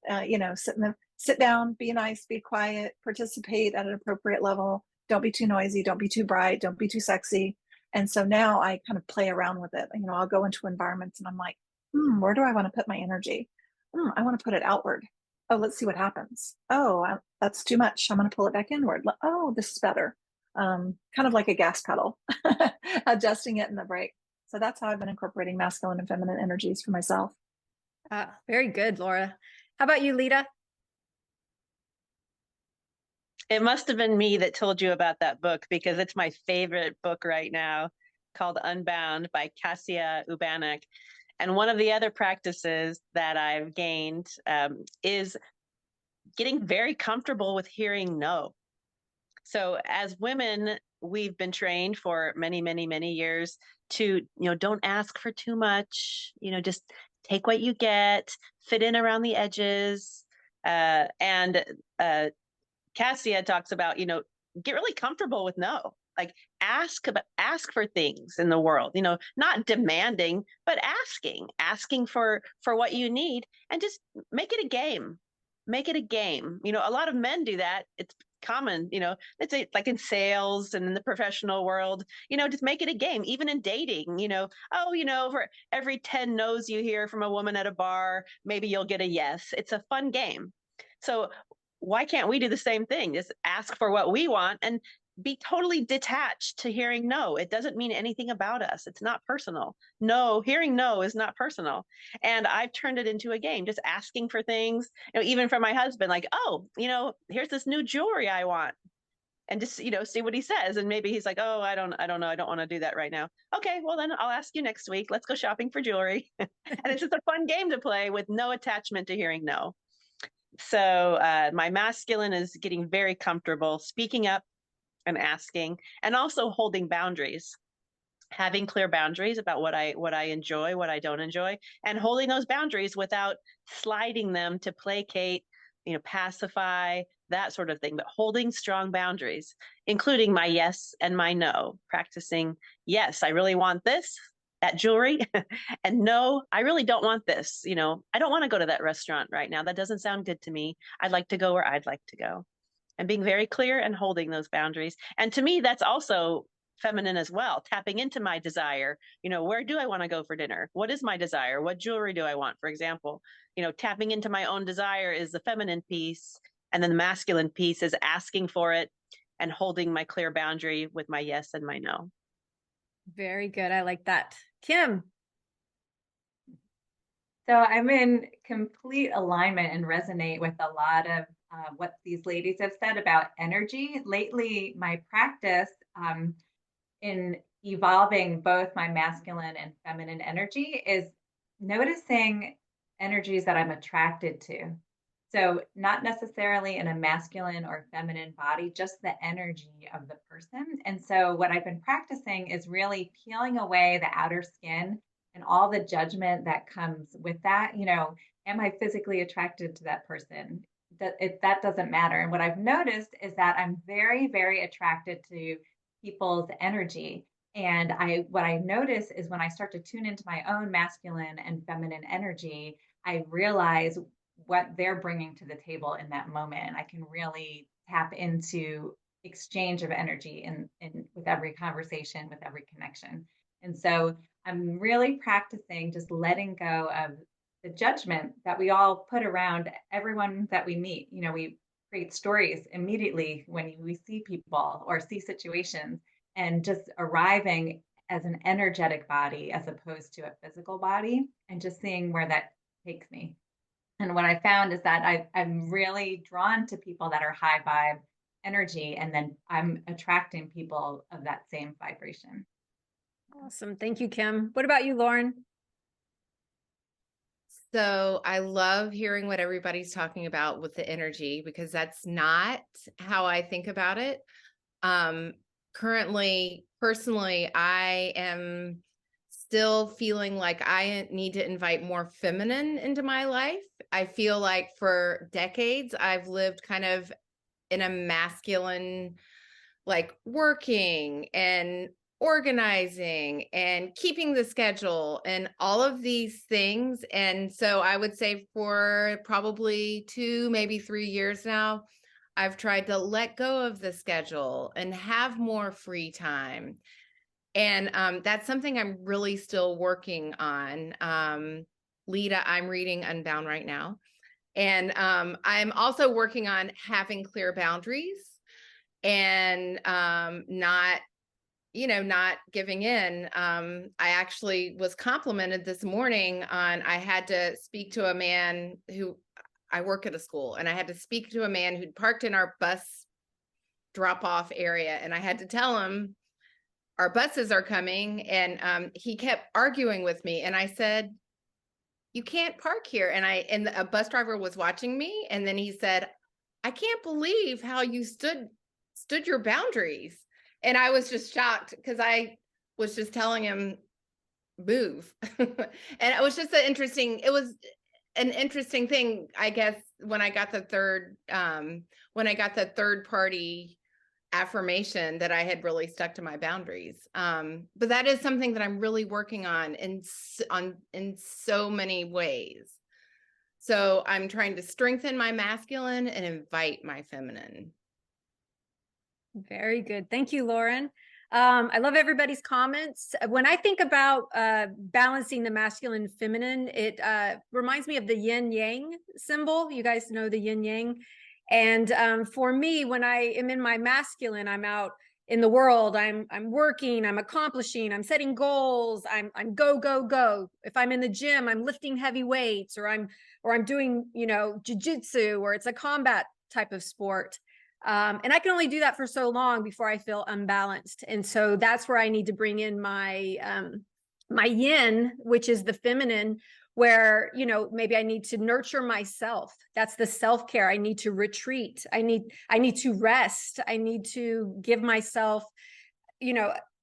sit down, be nice, be quiet, participate at an appropriate level. Don't be too noisy. Don't be too bright. Don't be too sexy. And so now I kind of play around with it. I'll go into environments and I'm like, where do I want to put my energy? I want to put it outward. Oh, let's see what happens. Oh, that's too much. I'm going to pull it back inward. Oh, this is better. Kind of like a gas pedal, adjusting it in the brake. So that's how I've been incorporating masculine and feminine energies for myself. Very good, Laura. How about you, Lita? It must have been me that told you about that book, because it's my favorite book right now. called Unbound by Cassia Ubanek. And one of the other practices that I've gained is getting very comfortable with hearing no. So as women, we've been trained for many, many, many years to, don't ask for too much, just take what you get, fit in around the edges. And Cassia talks about, get really comfortable with no. Like ask for things in the world, not demanding, but asking for what you need, and just make it a game. Make it a game. A lot of men do that. It's common, it's like in sales and in the professional world, just make it a game. Even in dating, for every 10 no's you hear from a woman at a bar, maybe you'll get a yes. It's a fun game. So why can't we do the same thing? Just ask for what we want and be totally detached to hearing no. It doesn't mean anything about us. It's not personal. No, hearing no is not personal. And I've turned it into a game, just asking for things, even from my husband, like, oh, here's this new jewelry I want. And just, see what he says. And maybe he's like, oh, I don't know. I don't want to do that right now. Okay, well then I'll ask you next week. Let's go shopping for jewelry. And it's just a fun game to play with no attachment to hearing no. So my masculine is getting very comfortable speaking up and asking, and also holding boundaries, having clear boundaries about what I enjoy, what I don't enjoy, and holding those boundaries without sliding them to placate, pacify, that sort of thing, but holding strong boundaries, including my yes and my no, practicing, yes, I really want this, that jewelry, and no, I really don't want this. I don't want to go to that restaurant right now. That doesn't sound good to me. I'd like to go where I'd like to go. And being very clear and holding those boundaries. And to me, that's also feminine as well, tapping into my desire. Where do I want to go for dinner? What is my desire? What jewelry do I want, for example? Tapping into my own desire is the feminine piece. And then the masculine piece is asking for it and holding my clear boundary with my yes and my no. Very good. I like that. Kim. So I'm in complete alignment and resonate with a lot of what these ladies have said about energy. Lately, my practice in evolving both my masculine and feminine energy is noticing energies that I'm attracted to. So not necessarily in a masculine or feminine body, just the energy of the person. And so what I've been practicing is really peeling away the outer skin and all the judgment that comes with that. Am I physically attracted to that person? That doesn't matter. And what I've noticed is that I'm very, very attracted to people's energy. And what I notice is when I start to tune into my own masculine and feminine energy, I realize what they're bringing to the table in that moment. I can really tap into exchange of energy in with every conversation, with every connection. And so I'm really practicing just letting go of the judgment that we all put around everyone that we meet. We create stories immediately when we see people or see situations, and just arriving as an energetic body as opposed to a physical body, and just seeing where that takes me. And what I found is that I'm really drawn to people that are high vibe energy, and then I'm attracting people of that same vibration. Awesome. Thank you, Kim. What about you, Lauren? So I love hearing what everybody's talking about with the energy, because that's not how I think about it. Currently, personally, I am still feeling like I need to invite more feminine into my life. I feel like for decades, I've lived kind of in a masculine, like working and organizing and keeping the schedule and all of these things. And so I would say for probably 2, maybe 3 years now, I've tried to let go of the schedule and have more free time. And that's something I'm really still working on. Lita, I'm reading Unbound right now. And I'm also working on having clear boundaries and not giving in. I actually was complimented this morning on, I had to speak to a man who, I work at a school, and I had to speak to a man who'd parked in our bus drop off area. And I had to tell him, our buses are coming, and he kept arguing with me, and I said, you can't park here. And a bus driver was watching me, and then he said, I can't believe how you stood your boundaries. And I was just shocked because I was just telling him, move. And it was just it was an interesting thing, I guess, when I got the third party affirmation that I had really stuck to my boundaries. But that is something that I'm really working on in so many ways. So I'm trying to strengthen my masculine and invite my feminine. Very good. Thank you, Lauren. I love everybody's comments. When I think about balancing the masculine and feminine, it reminds me of the yin yang symbol. You guys know the yin yang. And for me, when I am in my masculine, I'm out in the world. I'm working. I'm accomplishing. I'm setting goals. I'm go go go. If I'm in the gym, I'm lifting heavy weights, or I'm doing jujitsu, or it's a combat type of sport. And I can only do that for so long before I feel unbalanced. And so that's where I need to bring in my my yin, which is the feminine, where, maybe I need to nurture myself. That's the self-care. I need to retreat. I need to rest. I need to give myself,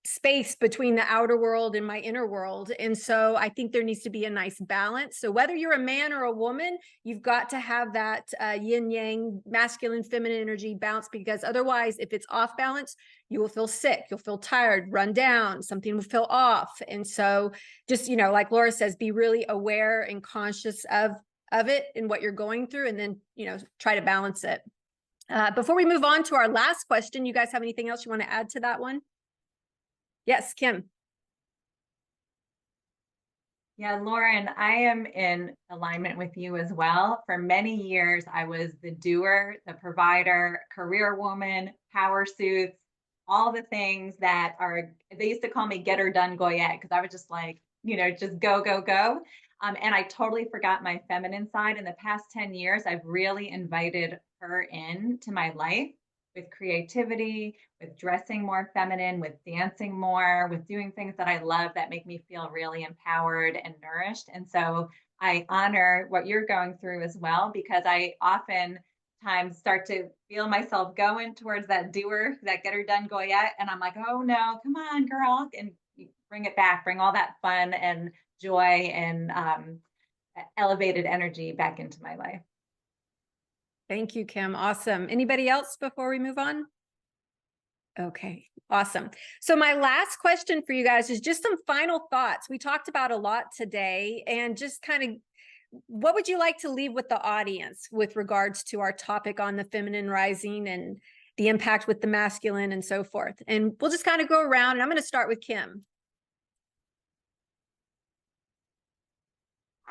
space between the outer world and my inner world. And so I think there needs to be a nice balance. So whether you're a man or a woman, you've got to have that yin yang, masculine, feminine energy balance, because otherwise, if it's off balance, you will feel sick, you'll feel tired, run down, something will feel off. And so just, like Laura says, be really aware and conscious of it and what you're going through, and then, try to balance it. Before we move on to our last question, you guys have anything else you want to add to that one? Yes, Kim. Yeah, Lauren, I am in alignment with you as well. For many years, I was the doer, the provider, career woman, power suits, all the things that they used to call me get her done Goyette, because I was just like, just go, go, go. And I totally forgot my feminine side. In the past 10 years, I've really invited her into my life with creativity, with dressing more feminine, with dancing more, with doing things that I love that make me feel really empowered and nourished. And so I honor what you're going through as well, because I oftentimes start to feel myself going towards that doer, that get her done Goyette. And I'm like, oh no, come on, girl. And bring it back, bring all that fun and joy and elevated energy back into my life. Thank you, Kim. Awesome. Anybody else before we move on? Okay, awesome. So my last question for you guys is just some final thoughts. We talked about a lot today, and just kind of, what would you like to leave with the audience with regards to our topic on the feminine rising and the impact with the masculine and so forth? And we'll just kind of go around, and I'm going to start with Kim.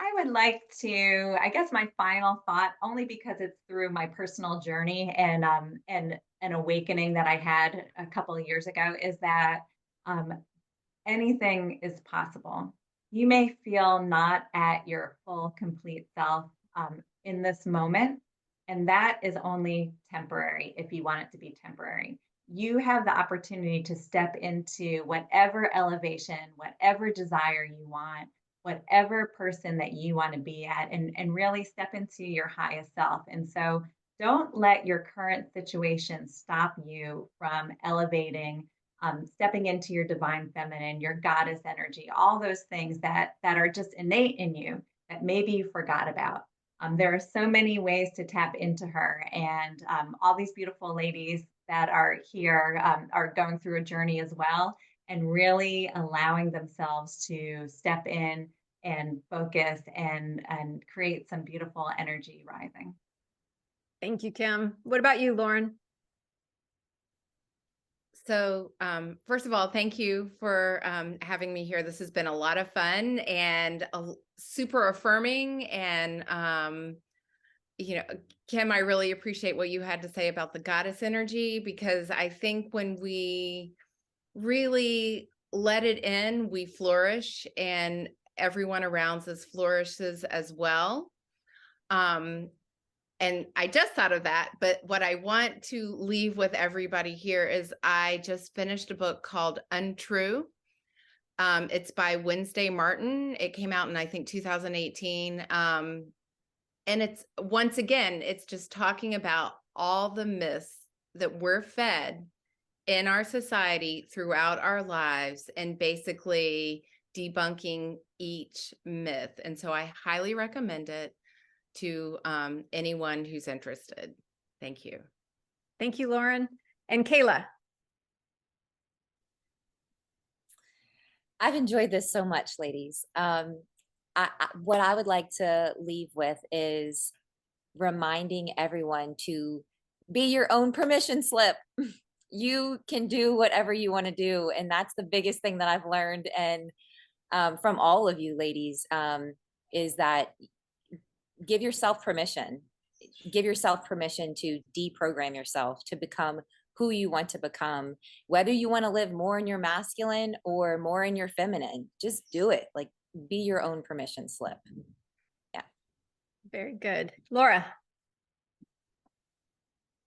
I would like to, I guess my final thought, only because it's through my personal journey and an awakening that I had a couple of years ago, is that anything is possible. You may feel not at your full, complete self in this moment, and that is only temporary if you want it to be temporary. You have the opportunity to step into whatever elevation, whatever desire you want, whatever person that you want to be at, and really step into your highest self. And so don't let your current situation stop you from elevating, stepping into your divine feminine, your goddess energy, all those things that are just innate in you that maybe you forgot about. There are so many ways to tap into her, and all these beautiful ladies that are here are going through a journey as well, and really allowing themselves to step in and focus and create some beautiful energy rising. Thank you, Kim. What about you, Lauren? So first of all, thank you for having me here. This has been a lot of fun and super affirming. And, Kim, I really appreciate what you had to say about the goddess energy, because I think when we really let it in, we flourish, and everyone around us flourishes as well. And I just thought of that, but what I want to leave with everybody here is I just finished a book called Untrue. It's by Wednesday Martin. It came out in, I think, 2018. And it's, once again, it's just talking about all the myths that we're fed in our society throughout our lives and basically debunking each myth. And so I highly recommend it to anyone who's interested. Thank you. Thank you, Lauren. And Kayla. I've enjoyed this so much, ladies. What I would like to leave with is reminding everyone to be your own permission slip. You can do whatever you want to do. And that's the biggest thing that I've learned. And from all of you ladies, is that give yourself permission. Give yourself permission to deprogram yourself, to become who you want to become, whether you want to live more in your masculine or more in your feminine. Just do it. Like, be your own permission slip. Yeah. Very good. Laura.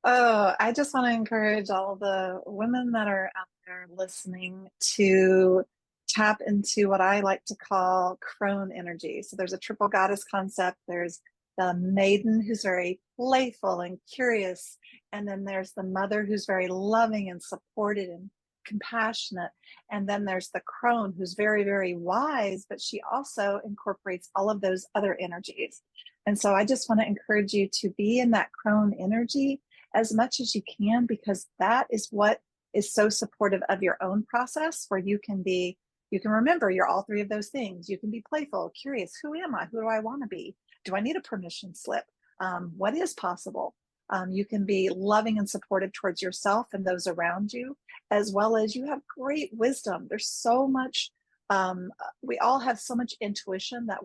Oh, I just want to encourage all the women that are out there listening to tap into what I like to call crone energy. So there's a triple goddess concept. There's the maiden, who's very playful and curious. And then there's the mother, who's very loving and supported and compassionate. And then there's the crone, who's very, very wise, but she also incorporates all of those other energies. And so I just want to encourage you to be in that crone energy as much as you can, because that is what is so supportive of your own process, where you can remember you're all three of those things. You can be playful, curious. Who am I? Who do I want to be? Do I need a permission slip? What is possible? You can be loving and supportive towards yourself and those around you, as well as you have great wisdom. There's so much, we all have so much intuition that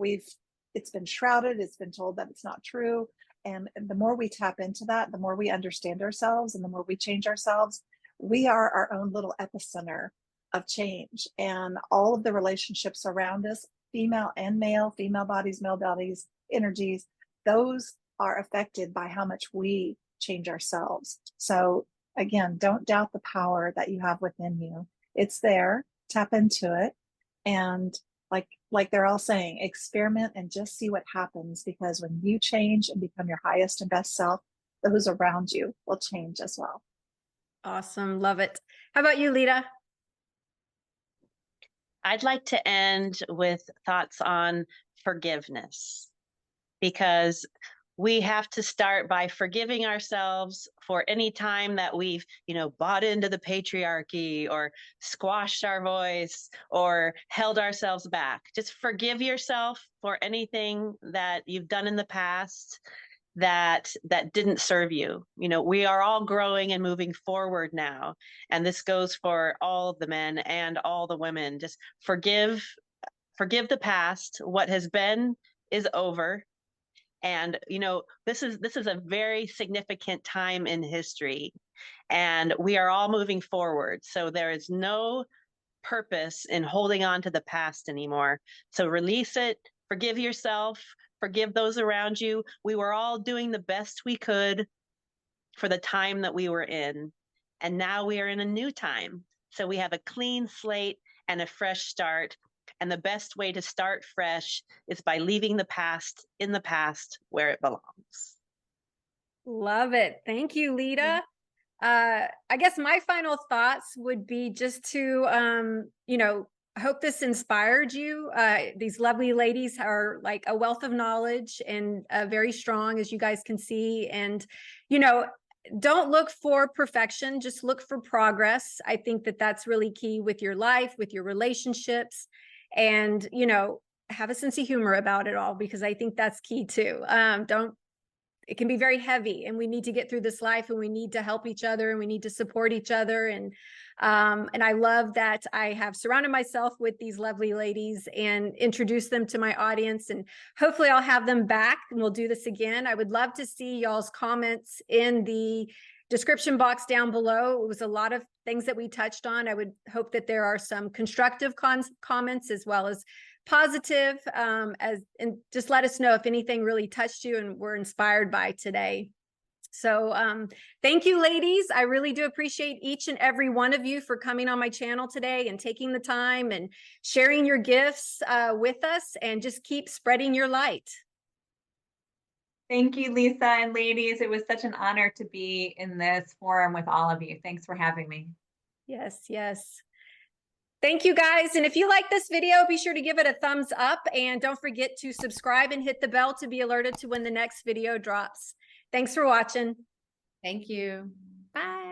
it's been shrouded, it's been told that it's not true. And the more we tap into that, the more we understand ourselves and the more we change ourselves, we are our own little epicenter of change. And all of the relationships around us, female and male, female bodies, male bodies, energies, those are affected by how much we change ourselves. So again, don't doubt the power that you have within you. It's there, tap into it. And like they're all saying, experiment and just see what happens, because when you change and become your highest and best self, those around you will change as well. Awesome. Love it. How about you, Lita? I'd like to end with thoughts on forgiveness, because we have to start by forgiving ourselves for any time that we've, bought into the patriarchy or squashed our voice or held ourselves back. Just forgive yourself for anything that you've done in the past that didn't serve you. We are all growing and moving forward now. And this goes for all the men and all the women. Just forgive the past. What has been is over. And, this is a very significant time in history, and we are all moving forward. So there is no purpose in holding on to the past anymore. So release it, forgive yourself, forgive those around you. We were all doing the best we could for the time that we were in. And now we are in a new time. So we have a clean slate and a fresh start. And the best way to start fresh is by leaving the past in the past where it belongs. Love it. Thank you, Lita. I guess my final thoughts would be just to, hope this inspired you. These lovely ladies are like a wealth of knowledge and very strong, as you guys can see. And, don't look for perfection, just look for progress. I think that that's really key with your life, with your relationships. And, have a sense of humor about it all, because I think that's key too. It can be very heavy, and we need to get through this life, and we need to help each other, and we need to support each other. And I love that I have surrounded myself with these lovely ladies and introduced them to my audience, and hopefully I'll have them back and we'll do this again. I would love to see y'all's comments in the description box down below. It was a lot of things that we touched on. I would hope that there are some constructive comments, as well as positive, and just let us know if anything really touched you and were inspired by today. So thank you, ladies. I really do appreciate each and every one of you for coming on my channel today and taking the time and sharing your gifts with us, and just keep spreading your light. Thank you, Lisa and ladies. It was such an honor to be in this forum with all of you. Thanks for having me. Yes, yes. Thank you, guys. And if you like this video, be sure to give it a thumbs up, and don't forget to subscribe and hit the bell to be alerted to when the next video drops. Thanks for watching. Thank you. Bye.